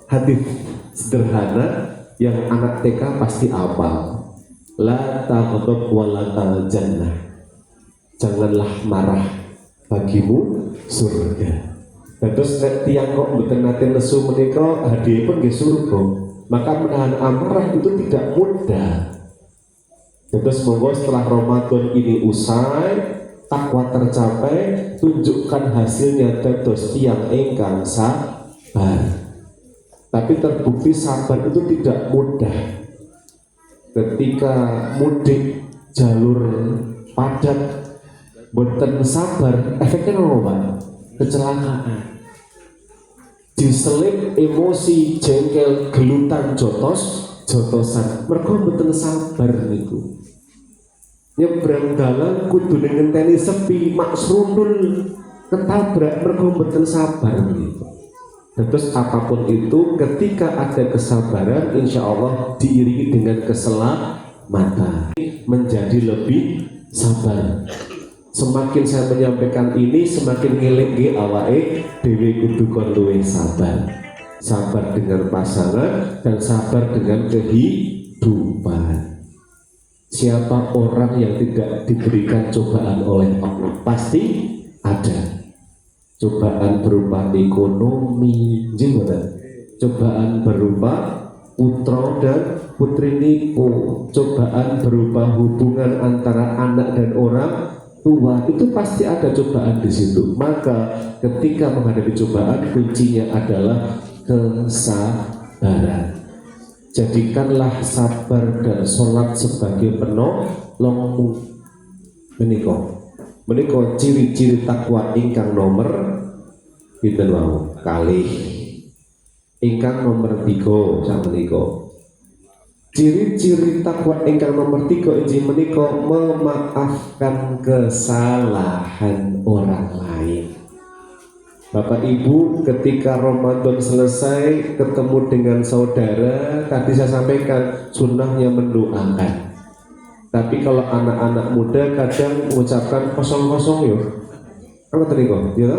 hadis sederhana yang anak TK pasti hafal. La taghdab wa la jannah. Janganlah marah, bagimu surga. Terus nek tiyang kok mboten nate nesu menika hadiahipun nggih surga. Maka menahan amarah itu tidak mudah. Terus monggo setelah Ramadan ini usai, takwa tercapai, tunjukkan hasilnya dados tiyang ingkang sabar. Tapi terbukti sabar itu tidak mudah. Ketika mudik jalur padat, boten sabar, efeknya apa? Kecelakaan. Diselip emosi, jengkel, gelutan, jotosan. Mergo boten sabar niku. Nyebrang dalan kudu ngenteni sepi, mak serundul ketabrak mergo mboten sabar gitu. Terus apapun itu ketika ada kesabaran insya Allah diiringi dengan keselamatan, menjadi lebih sabar. Semakin saya menyampaikan ini semakin ngelingi awake dhewe kudu kon luwih sabar. Sabar dengan pasangan dan sabar dengan kehidupan. Siapa orang yang tidak diberikan cobaan oleh Allah? Pasti ada cobaan berupa ekonomi, cobaan berupa putra dan putri nipu, cobaan berupa hubungan antara anak dan orang tua, itu pasti ada cobaan di situ. Maka ketika menghadapi cobaan kuncinya adalah kesabaran. Jadikanlah sabar dan sholat sebagai penolongmu. Menika ciri-ciri takwa ingkang nomor pinten wau kalih. Ingkang nomor 3 sakmenika. Ciri-ciri takwa ingkang nomor 3 inggih menika memaafkan kesalahan orang lain. Bapak Ibu, ketika Ramadan selesai ketemu dengan saudara, tadi saya sampaikan sunnahnya mendoakan. Tapi kalau anak-anak muda kadang mengucapkan kosong-kosong yuk. Apa tadi kok? Ya,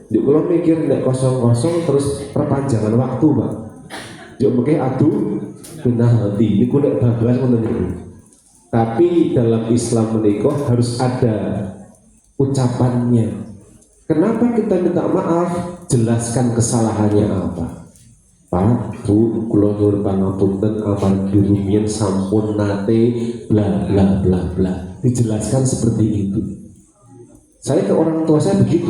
yuk kalau mikir nek kosong-kosong terus perpanjangan waktu, Pak. Yuk mungkin aduh, pindah hati. Ini kuda bablas menurut. Tapi dalam Islam menikah harus ada ucapannya. Kenapa kita minta maaf? Jelaskan kesalahannya apa. Pak, Bu, kula nyuwun pangapunten amargi rumiyin sampun nate bla bla bla bla. Dijelaskan seperti itu. Saya ke orang tua saya begitu.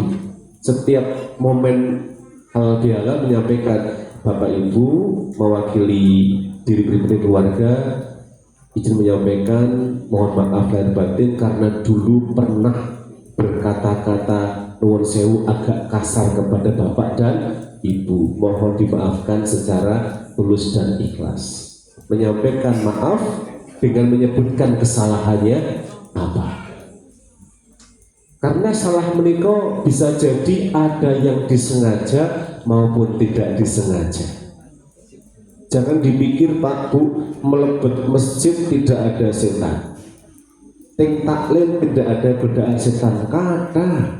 Setiap momen halal bihalal menyampaikan, Bapak Ibu mewakili diri pribadi keluarga izin menyampaikan mohon maaf lahir batin karena dulu pernah berkata-kata nuwun sewu agak kasar kepada bapak dan ibu, mohon dimaafkan secara tulus dan ikhlas. Menyampaikan maaf dengan menyebutkan kesalahannya apa. Karena salah menikah bisa jadi ada yang disengaja maupun tidak disengaja. Jangan dipikir Pak Bu melebet masjid tidak ada setan, ting taklim tidak ada godaan setan. Kata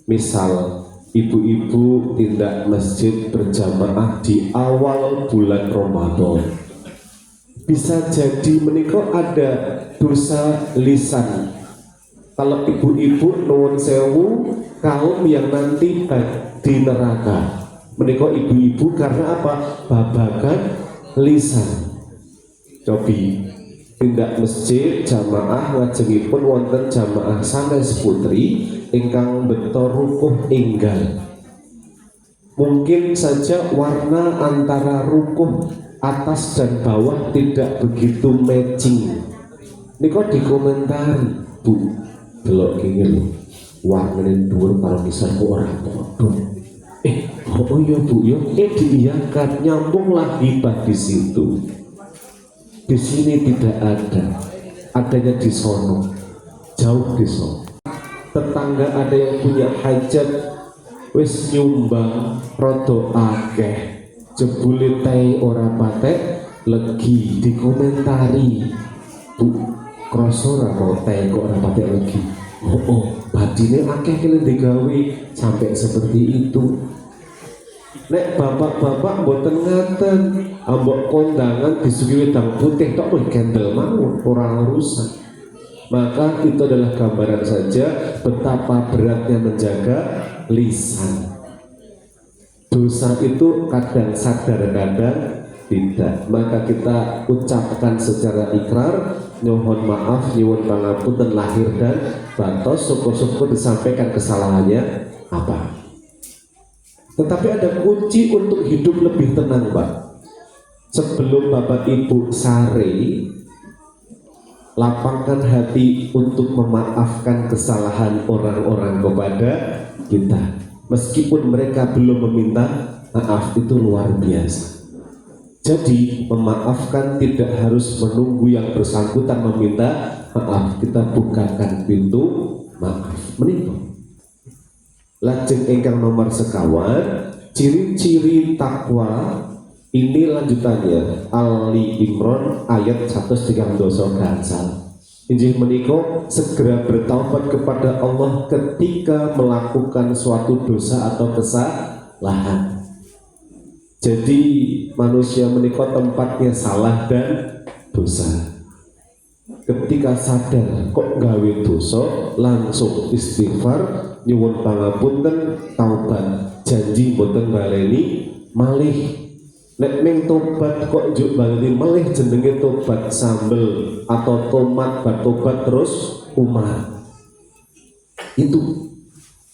misal ibu-ibu tindak masjid berjamaah di awal bulan Ramadan, bisa jadi menikah ada dosa lisan. Kalau ibu-ibu nuwun sewu kaum yang nanti di neraka, menikah ibu-ibu karena apa? Babagan lisan. Cobi tindak masjid jamaah ngajengipun wonten jamaah sanes putri ingkang beto rukuh enggal. Mungkin saja warna antara rukuh atas dan bawah tidak begitu matching. Niko dikomentari, Bu, delok kene lho. Warnane dhuwur karo misalku ora padha. Oh iya Bu, ya diiyakan, nyambunglah hibah di situ. Di sini tidak ada, adanya di sono, jauh di sono. Tetangga ada yang punya hajat, wis nyumbang rodo akeh, jebule teh ora patek legi, dikomentari, Bu, kroso ora mau teh kok ora patek legi. Oh, badine akeh kene digawe sampai seperti itu. Nek bapak-bapak mboten ngaten, ambok kondangan disuguhi wedang putih tok wis gendel mawon, ora urusan. Maka itu adalah gambaran saja betapa beratnya menjaga lisan. dosa itu kadang sadar kadang tidak, maka kita ucapkan secara ikrar, nyohon maaf, nyuwun pangapunten lahir dan batin, syukur-syukur disampaikan kesalahannya apa. Tetapi ada kunci untuk hidup lebih tenang, Pak. Sebelum Bapak Ibu sare, lapangkan hati untuk memaafkan kesalahan orang-orang kepada kita. Meskipun mereka belum meminta maaf, itu luar biasa. Jadi memaafkan tidak harus menunggu yang bersangkutan meminta maaf. Kita bukakan pintu maaf menika. Lajeng ingkang nomor sekawan, ciri-ciri takwa ini lanjutannya Ali Imran ayat 130 gangsal. Injil menika segera bertaubat kepada Allah ketika melakukan suatu dosa atau kesalahan. Jadi manusia menika tempatnya salah dan dosa. Ketika sadar kok gawe dosa, langsung istighfar, nyuwun pangapunten, taubat, janji mboten baleni malih. Nek ming tobat kok njuk baleni malih jenenge tobat sambel atau tomat tobat terus umat. Itu.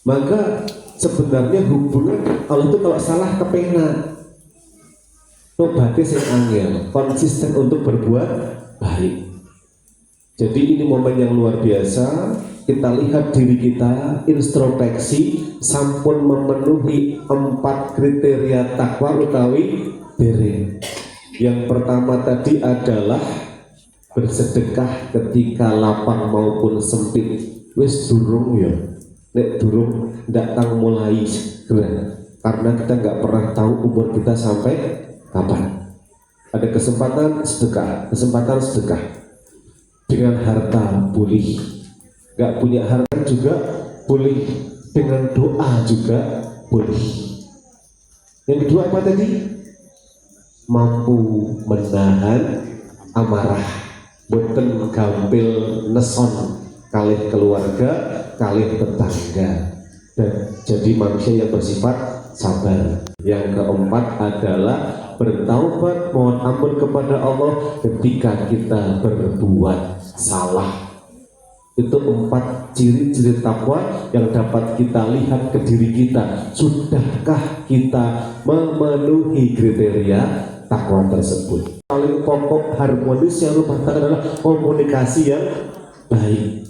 Maka sebenarnya hubungan Allah itu kalau salah kepenak. Tobatnya sing angel, konsisten untuk berbuat baik. Jadi ini momen yang luar biasa. Kita lihat diri kita, introspeksi, sampun memenuhi 4 kriteria takwa utawi dereng. Yang pertama tadi adalah bersedekah ketika lapang maupun sempit. Wis durung ya, nek durung datang mulai segera. Karena kita nggak pernah tahu umur kita sampai kapan. Ada kesempatan sedekah dengan harta boleh, nggak punya harta juga boleh, dengan doa juga boleh. Yang kedua apa tadi? Mampu menahan amarah, boten gampil neson kalih keluarga, kalih tetangga, dan jadi manusia yang bersifat sabar. Yang keempat adalah bertaubat, mohon ampun kepada Allah ketika kita berbuat salah. Itu 4 ciri-ciri takwa yang dapat kita lihat ke diri kita. Sudahkah kita memenuhi kriteria takwa tersebut? Paling pokok harmonis yang rumah tangga adalah komunikasi yang baik.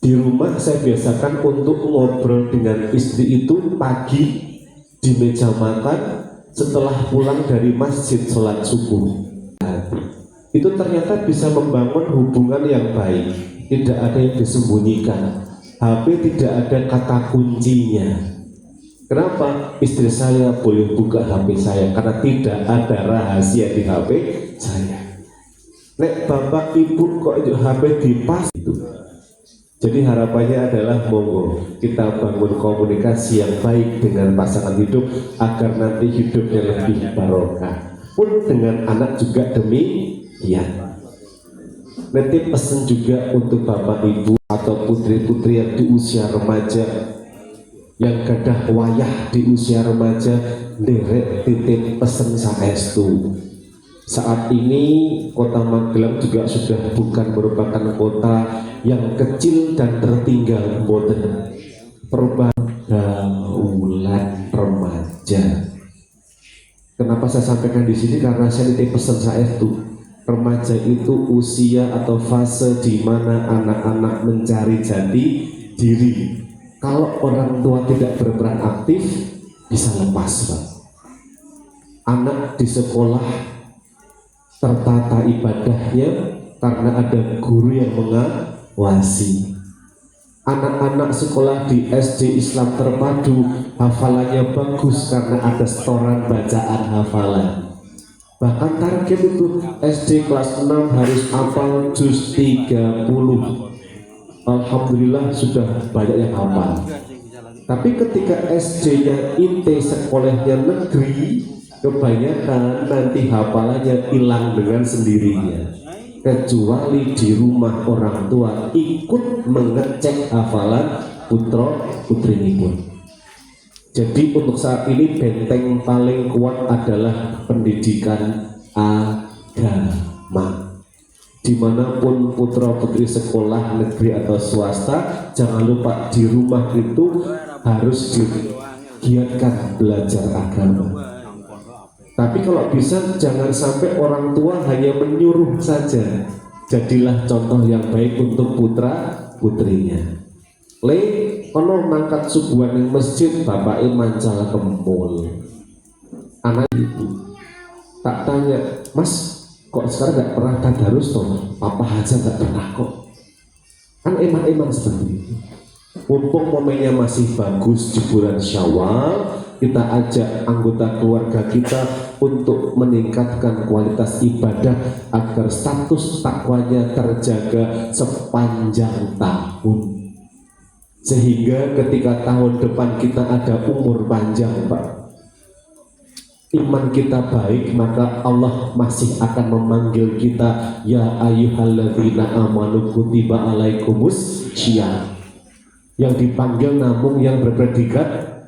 Di rumah saya biasakan untuk ngobrol dengan istri itu pagi di meja makan setelah pulang dari masjid sholat subuh. Itu ternyata bisa membangun hubungan yang baik. Tidak ada yang disembunyikan. HP tidak ada kata kuncinya. Kenapa? Istri saya boleh buka HP saya karena tidak ada rahasia di HP saya. Nek bapak ibu kok HP dipas itu. Jadi harapannya adalah monggo kita bangun komunikasi yang baik dengan pasangan hidup agar nanti hidupnya lebih barokah. Pun dengan anak juga demikian. Nanti pesan juga untuk bapak ibu atau putri-putri yang di usia remaja, yang gadah wayah di usia remaja, derek titip pesen saestu. Saat ini kota Magelang juga sudah bukan merupakan kota yang kecil dan tertinggal modern. Perubahan gaulan remaja. Kenapa saya sampaikan di sini? Karena saya nitip pesan saya itu remaja itu usia atau fase di mana anak-anak mencari jati diri. Kalau orang tua tidak berperan aktif, bisa lepas, Pak. Anak di sekolah tertata ibadahnya karena ada guru yang mengawasi. Anak-anak sekolah di SD Islam terpadu hafalannya bagus karena ada setoran bacaan hafalan. Bahkan target itu SD kelas 6 harus hafal juz 30. Alhamdulillah sudah banyak yang hafal. Tapi ketika SD-nya inti sekolahnya negeri, kebanyakan nanti hafalannya hilang dengan sendirinya, kecuali di rumah orang tua ikut mengecek hafalan putra putri pun. Jadi untuk saat ini benteng paling kuat adalah pendidikan agama. Dimanapun putra putri sekolah negeri atau swasta, jangan lupa di rumah itu harus digiatkan belajar agama. Tapi kalau bisa jangan sampai orang tua hanya menyuruh saja. Jadilah contoh yang baik untuk putra putrinya. Ono mangkat subuhan ning masjid bapake mancal kempul. Anak ibu tak tanya, "Mas, kok sekarang gak pernah tadarus toh? Papa aja gak pernah kok." Kan emang seperti itu. Mumpung momennya masih bagus di bulan Syawal, kita ajak anggota keluarga kita untuk meningkatkan kualitas ibadah agar status takwanya terjaga sepanjang tahun. Sehingga ketika tahun depan kita ada umur panjang, Pak, iman kita baik, maka Allah masih akan memanggil kita, ya ayyuhalladzina amanu kutiba alaikumus syiyam. Yang dipanggil namun yang berpredikat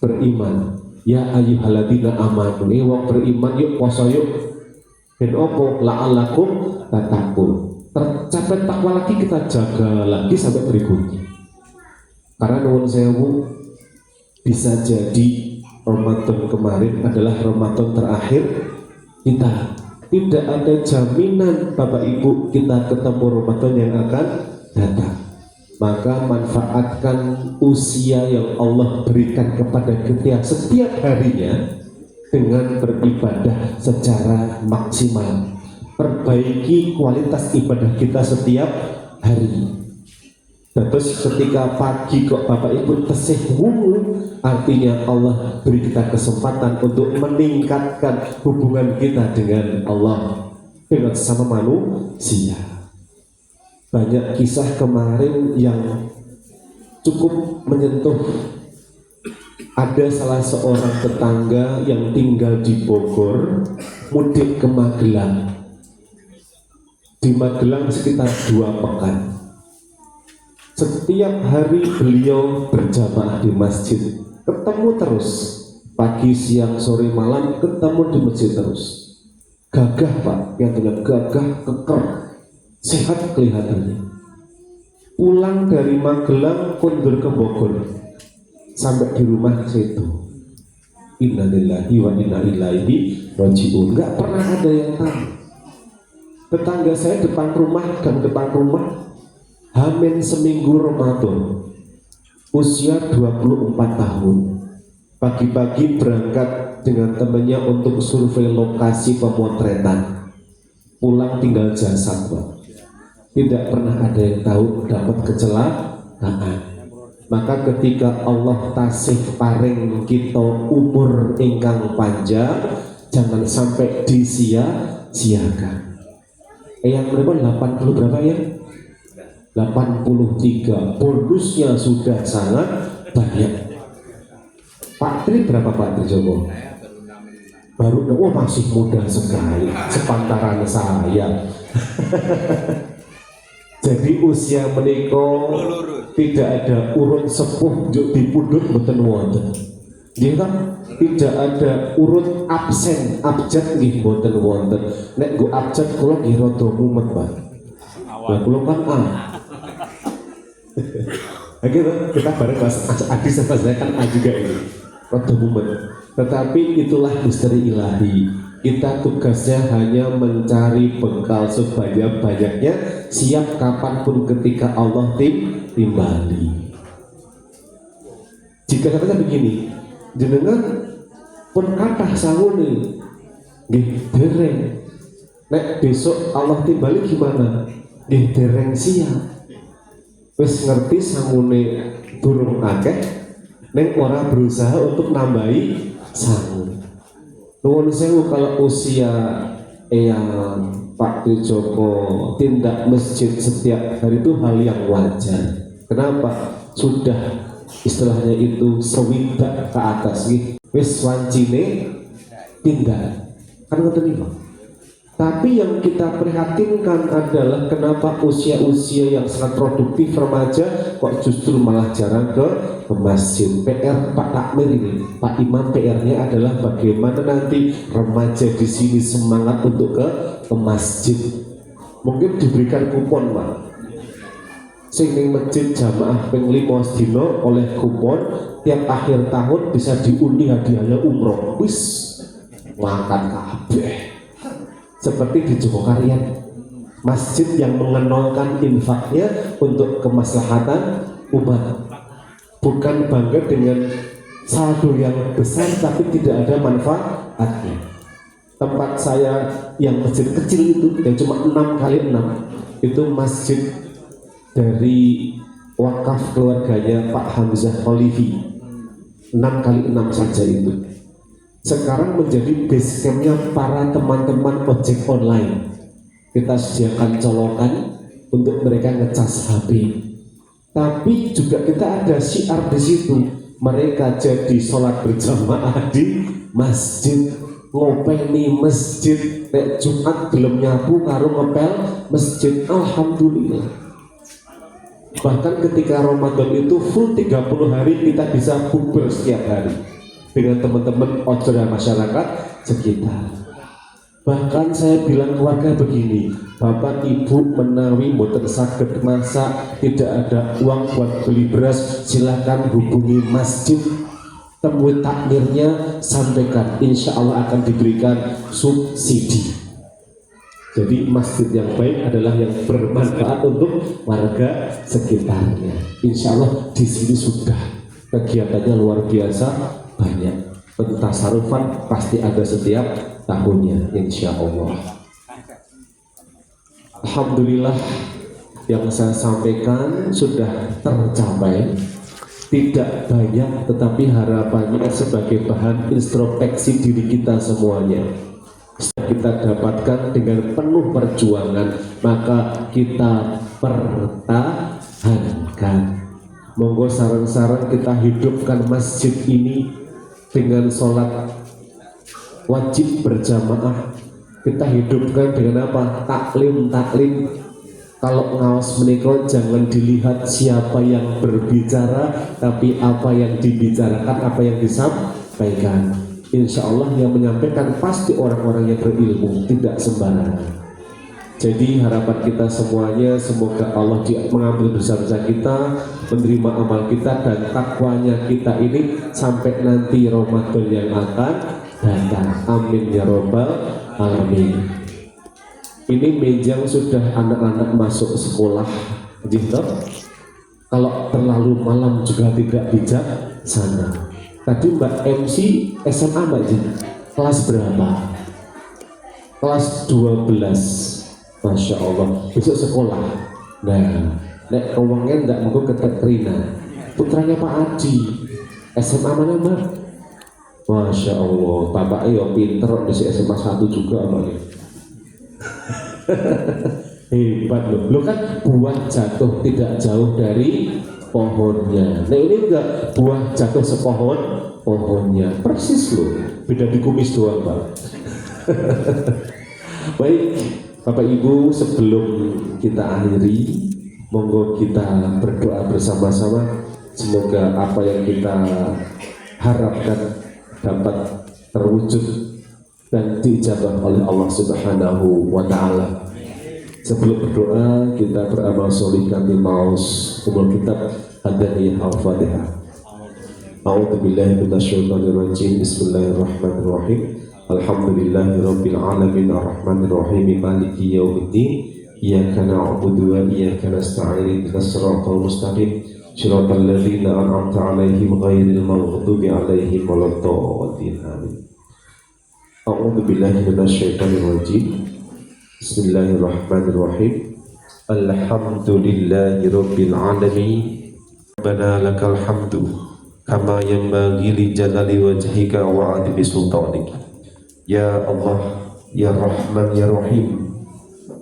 beriman. Ya ayyuhalladzina amanu, wong beriman yuk poso yuk. Ben opo la'allakum tattaqun. Tercapai takwa lagi, kita jaga lagi sampai berikutnya. Karena nuwun sewu, bisa jadi Ramadan kemarin adalah Ramadan terakhir kita. Tidak ada jaminan Bapak Ibu kita ketemu Ramadan yang akan datang. Maka manfaatkan usia yang Allah berikan kepada kita setiap harinya dengan beribadah secara maksimal. Perbaiki kualitas ibadah kita setiap hari. Terus ketika pagi kok Bapak Ibu tesih wudhu, artinya Allah beri kita kesempatan untuk meningkatkan hubungan kita dengan Allah, dengan sesama manusia. Banyak kisah kemarin yang cukup menyentuh. Ada salah seorang tetangga yang tinggal di Bogor, mudik ke Magelang. Di Magelang sekitar 2 pekan. Setiap hari beliau berjamaah di masjid, ketemu terus, pagi, siang, sore, malam ketemu di masjid terus. Gagah Pak, yang dengan gagah, keker, sehat kelihatannya. Pulang dari Magelang kundur ke Bogor, sampai di rumah situ, innalillahi wa inna ilaihi rajiun. Gak pernah ada yang tahu. Tetangga saya depan rumah dan depan rumah, Hamin seminggu Ramadan, usia 24 tahun. Pagi-pagi berangkat dengan temannya untuk survei lokasi pemotretan. Pulang tinggal jasad, Pak. Tidak pernah ada yang tahu dapat kecelakaan. Maka ketika Allah tasih paring kita umur ingkang panjang, jangan sampai disia-siakan. Yang berapa 80 berapa ya? 83. Bonusnya sudah sangat banyak. Pak Tri berapa Pak Tri Joko? Baru, oh masih muda sekali, sepantaran saya. Jadi usia menikah tidak ada urut sepuh juk dipundhut mboten wonten. Nggih kan? Tidak ada urut absen, abjad nggih mboten wonten. Nek nggo abjad kula nggih rada mumet, Pak. Lah kula kan Gitu, kita bareng Mas Adi sama saya kan A juga ini, rada mumet. Tetapi itulah misteri ilahi. Kita tugasnya hanya mencari bekal sebanyak-banyaknya, siap kapanpun ketika Allah timbali. Jika katakan begini, jenengan pun kathah sawune nggih dereng. Nek besok Allah timbali gimana? Nggih dereng siap. Wis ngerti sangune durung akeh, ning ora berusaha untuk nambahi sangun. Nuwun sewu kalau usia yang Pak Joko tindak masjid setiap hari itu hal yang wajar. Kenapa? Sudah istilahnya itu sewidak ke atas gitu. Wis wancine tindak. Kan ngoten iki, Pak. Tapi yang kita prihatinkan adalah kenapa usia-usia yang sangat produktif remaja kok justru malah jarang ke masjid. PR Pak Takmir ini, Pak Imam, PR-nya adalah bagaimana nanti remaja di sini semangat untuk ke masjid. Mungkin diberikan kupon, Pak. Sing ning masjid jamaah ping 5 dino oleh kupon, tiap akhir tahun bisa diundi hadiahnya umroh. Wis makan kabeh. Seperti di Jogokarian, masjid yang mengenalkan infaknya untuk kemaslahatan umat, bukan bangga dengan saldo yang besar tapi tidak ada manfaatnya. Tempat saya yang masjid kecil itu yang cuma 6x6 itu masjid dari wakaf keluarganya Pak Hamzah Khalifi, 6x6 saja itu. Sekarang menjadi base campnya para teman-teman ojek online. Kita sediakan colokan untuk mereka ngecas HP. Tapi juga kita ada syiar di situ. Mereka jadi sholat berjamaah di masjid, ngopeni masjid, nek Jumat belum nyapu karo ngepel masjid. Alhamdulillah. Bahkan ketika Ramadan itu full 30 hari kita bisa bukber setiap hari dengan teman-teman ojo dan masyarakat sekitar. Bahkan saya bilang keluarga begini, bapak ibu menawi mboten saged masak, tidak ada uang buat beli beras, silakan hubungi masjid, temui takmirnya, sampaikan, insya Allah akan diberikan subsidi. Jadi masjid yang baik adalah yang bermanfaat untuk warga sekitarnya. Insya Allah di sini sudah kegiatannya luar biasa. Banyak pentasarufan pasti ada setiap tahunnya, insya Allah. Alhamdulillah yang saya sampaikan sudah tercapai. Tidak banyak, tetapi harapannya sebagai bahan introspeksi diri kita semuanya. Kita dapatkan dengan penuh perjuangan, maka kita pertahankan. Monggo sarang-sarang kita hidupkan masjid ini dengan sholat wajib berjamaah. Kita hidupkan dengan apa? Taklim. Kalau ngawas menikah jangan dilihat siapa yang berbicara, tapi apa yang dibicarakan, apa yang disampaikan. Insya Allah yang menyampaikan pasti orang-orang yang berilmu, tidak sembarangan. Jadi harapan kita semuanya semoga Allah mengambil dosa-dosa kita, menerima amal kita dan takwanya kita ini sampai nanti Ramadan yang akan datang. Amin ya robbal alamin. Ini meja sudah anak-anak masuk sekolah, gitu. Kalau terlalu malam juga tidak bijak sana. Tadi Mbak MC SMA Mbak Jin, kelas berapa? Kelas 12. Masya Allah, besok sekolah. Nah, nek uangnya nggak mau keterina. Putranya Pak Aji, SMA mana Mbak? Masya Allah, bapak yo pinter di SMA 1 juga Mbak. Hebat loh. Lo kan buah jatuh tidak jauh dari pohonnya. Nah ini enggak buah jatuh sepohon pohonnya, persis loh. Beda di kumis doang Mbak. Baik. Bapak Ibu, sebelum kita akhiri, monggo kita berdoa bersama-sama. Semoga apa yang kita harapkan dapat terwujud dan diijabah oleh Allah Subhanahu wa Ta'ala. Sebelum berdoa, kita beramal sholih kami maus umur kitab Hadaniyah Al-Fatihah. A'udzubillahi minasyaitonirrajim. Bismillahirrahmanirrahim. Alhamdulillahirabbil alamin arrahmanir rahim maliki yaumiddin iyyaka na'budu wa iyyaka nasta'in ihdinas siratal mustaqim siratal ladzina an'amta 'alaihim ghairil maghdubi 'alaihim waladdallin amin. A'udzu billahi minasyaitonir rajim. Bismillahirrahmanirrahim. Alhamdulillahirabbil alamin. Rabbana lakal hamdu kama yanbaghi li jalali wajhika wa 'azimi sultanika. Ya Allah, Ya Rahman, Ya Rahim,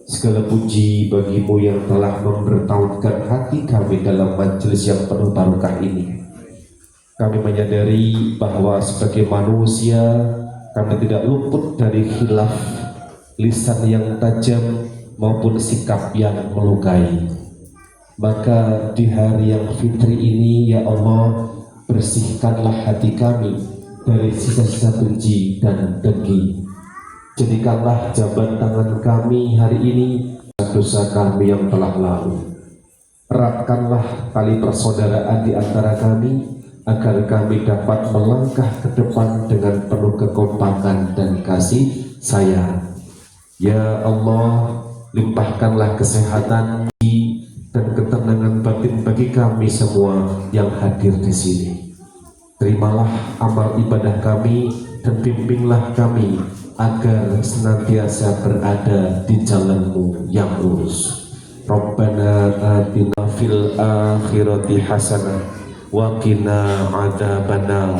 segala puji bagimu yang telah membertautkan hati kami dalam majelis yang penuh barokah ini. Kami menyadari bahwa sebagai manusia kami tidak luput dari khilaf, lisan yang tajam maupun sikap yang melukai. Maka di hari yang fitri ini ya Allah, bersihkanlah hati kami dari sisa-sisa benci dan dengki. Jadikanlah jabat tangan kami hari ini dosa kami yang telah lalu. Eratkanlah tali persaudaraan di antara kami agar kami dapat melangkah ke depan dengan penuh kekompakan dan kasih sayang. Ya Allah, limpahkanlah kesehatan dan ketenangan batin bagi kami semua yang hadir di sini. Terimalah amal ibadah kami dan bimbinglah kami agar senantiasa berada di jalan-Mu yang lurus. Rabbana atina fil akhirati hasanah wa qina adzabannar.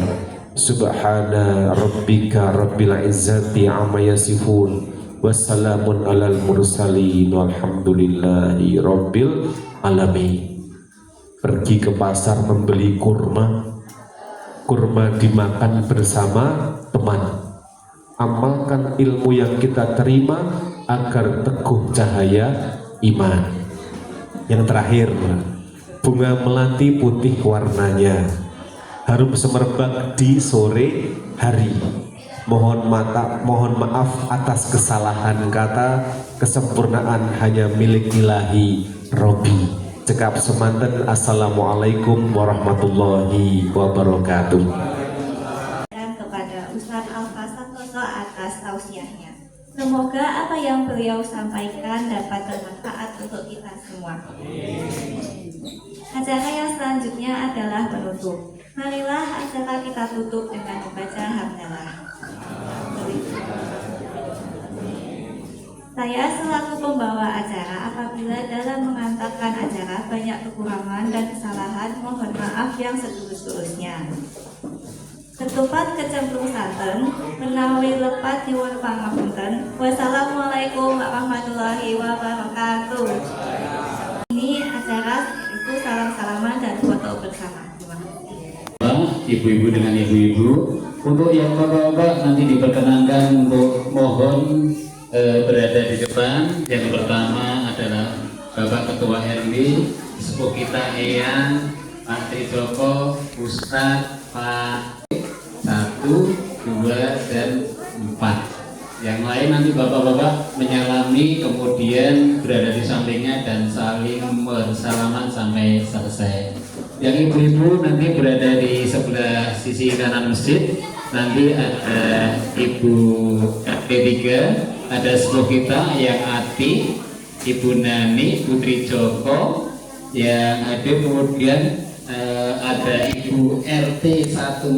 Subhana rabbika rabbil izzati amma yasifun. Wassalamun alal mursalin walhamdulillahi rabbil alamin. Pergi ke pasar membeli kurma. Kurma dimakan bersama teman. Amalkan ilmu yang kita terima agar teguh cahaya iman. Yang terakhir, bunga melati putih warnanya, harum semerbak di sore hari. Mohon maaf atas kesalahan kata, kesempurnaan hanya milik ilahi Robi. Cekap semanten, assalamualaikum warahmatullahi wabarakatuh. Kepada Ustadz Alfa Santoso atas tausiahnya. Semoga apa yang beliau sampaikan dapat bermanfaat untuk kita semua. Acara yang selanjutnya adalah penutup. Marilah acara kita tutup dengan membaca hamdalah. Saya selaku pembawa acara, apabila dalam mengantarkan acara banyak kekurangan dan kesalahan, mohon maaf yang setulus-tulusnya. Ketupat kecemplung santen, menawi lepat nyuwun pangapunten. Wassalamualaikum warahmatullahi wabarakatuh. Ini acara itu salam-salaman dan foto bersama. Terima kasih. Ibu-ibu dengan ibu-ibu. Untuk yang bapak-bapak nanti diperkenankan untuk mohon berada di depan. Yang pertama adalah Bapak Ketua RW, sepuh kita Eyang, Pak Trijoko, Ustadz, Pak 1, 2, dan 4. Yang lain nanti bapak-bapak menyalami, kemudian berada di sampingnya dan saling bersalaman sampai selesai. Yang ibu-ibu nanti berada di sebelah sisi kanan masjid. Nanti ada Ibu P3, ada sepuh kita yang Ati, Ibu Nani, Putri Joko, yang ada kemudian ada Ibu RT 1,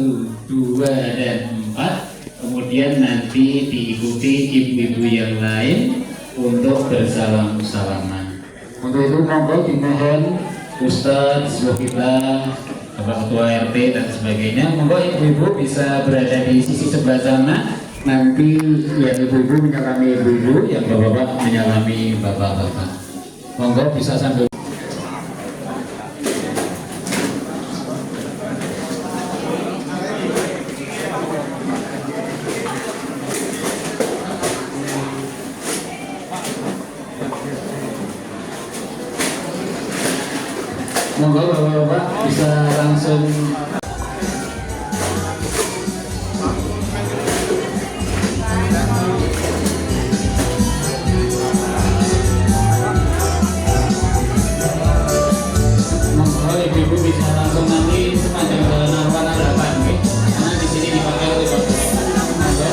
2, dan 4. Kemudian nanti diikuti ibu-ibu yang lain untuk bersalam-salaman. Untuk itu monggo dimohon Ustadz, sepuh kita, Bapak Ketua RT dan sebagainya, monggo ibu-ibu bisa berada di sisi sebelah sana. Nanti yang ibu-ibu menyalami ibu-ibu, yang bapak-bapak menyalami bapak-bapak. Monggo bisa sambil. Monggo bapak-bapak bisa langsung. Monggo ibu-ibu bisa langsung nanti sepanjang jalan Arwana 8, karena di sini dipakai oleh bapak. Monggo.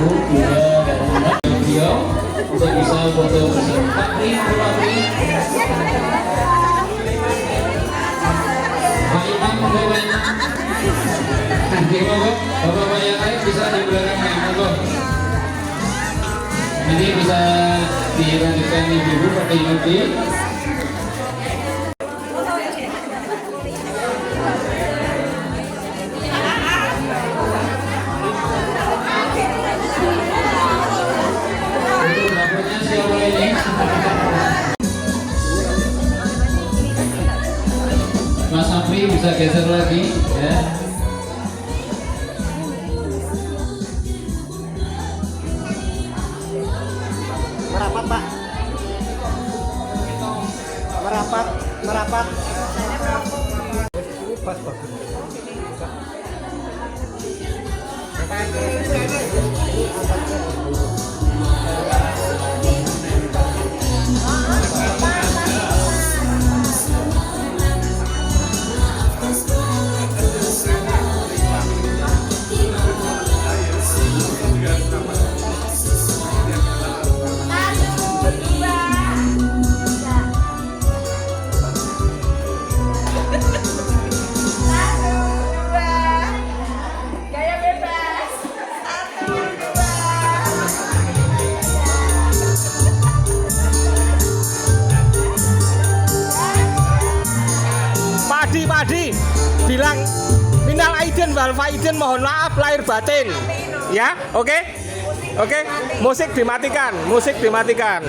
juga dari beliau untuk bisa foto bersama. Pak Pri, Pak Pri. Pak Imam, Bapak Imam. Nanti Bapak yang lain bisa di belakangnya, monggo. Ini bisa dilanjutkan ibu pakai Yudi. Untuk dapurnya siapa ini? Mas Afri bisa geser lagi, ya. Merapat, Pak. Merapat. Padi bilang minal aidin wal faidin, mohon maaf lahir batin. Ya, oke? Oke, musik dimatikan. Amerika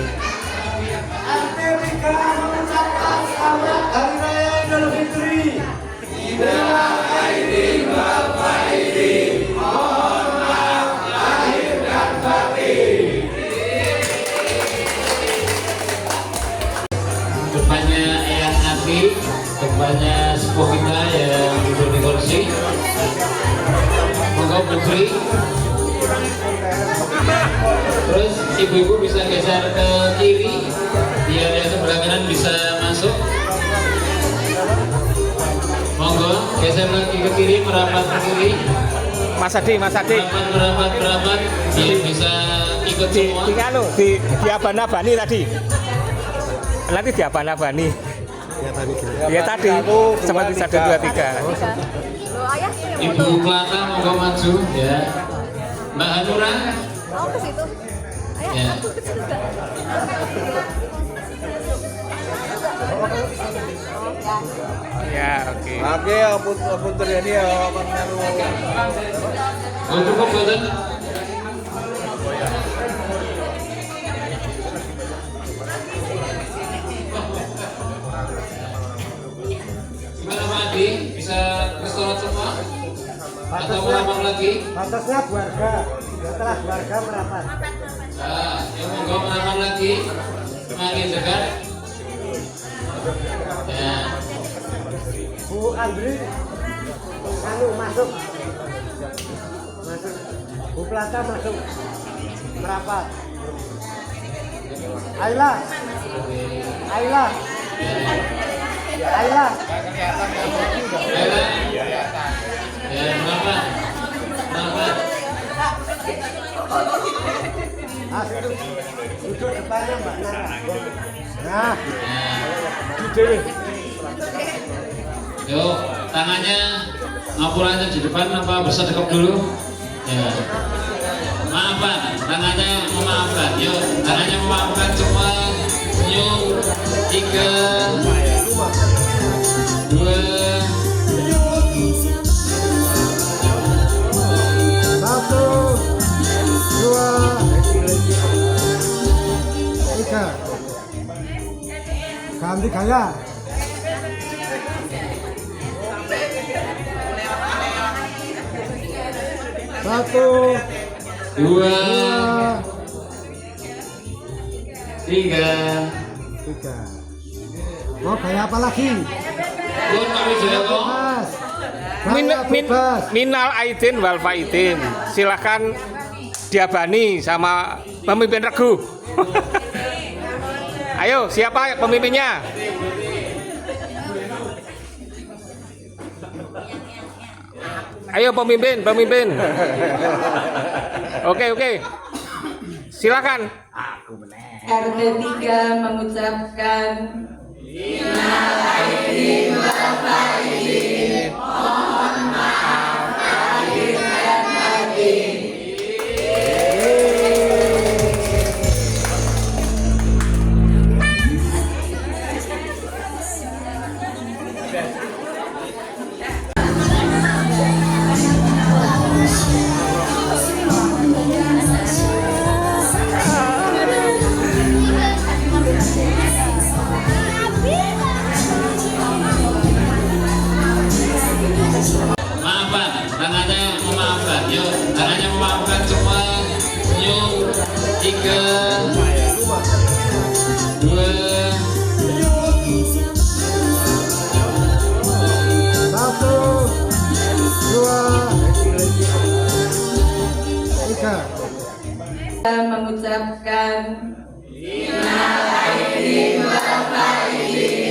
mengucapkan selamat Hari Raya Idul Fitri. Minal aidin wal faidin, mohon maaf lahir dan batin. Depannya Eyang Ati, depannya sepuh kita yang duduk di kursi. Monggo Putri. Terus ibu-ibu bisa geser ke kiri biar yang sebelah kanan bisa masuk. Monggo geser lagi ke kiri, merapat ke kiri. Mas Adi. Merapat biar bisa ikut semua. Di abani tadi. Nanti di abani. Ya tadi sempat 1, 2, 3. Ibu Klata monggo maju ya. Mbak Hanura. Oh, ke situ. Ya. Ya, oke. Oke, ampun terjadi ya, Bang Naru. Oh, cukup boten. Gimana Pak Adi? Bisa restoran semua? Atau merapat lagi? Batasnya keluarga. Setelah keluarga merapat. Nah, yang monggo merapat lagi. Semakin dekat. Ya. Bu Andri, masuk. Bu Plata masuk. Merapat. Ayla. Ya, merapat. Duduk depannya Mbak Nara. Nah, Yuk, tangannya ngapurannya di depan apa bersedekap dulu? Ya. Maafkan, tangannya memaafkan. Yuk, tangannya memaafkan semua. Senyum. 3, 2, 1, 2, 3. Ganti gaya. Satu, 2, 3. Mau gaya apa lagi? Pun kami Joko. Mas. Minal aidin wal faidin. Silakan diabani sama pemimpin regu. Ayo, siapa pemimpinnya? Ayo pemimpin. Oke. Silakan. RT 3 mengucapkan Maafkan, tangannya memaafkan. Yuk, tangannya memaafkan semua. Yuk, 3, 2, 1, 2, 3. mengucapkan Innal aidin wal faizin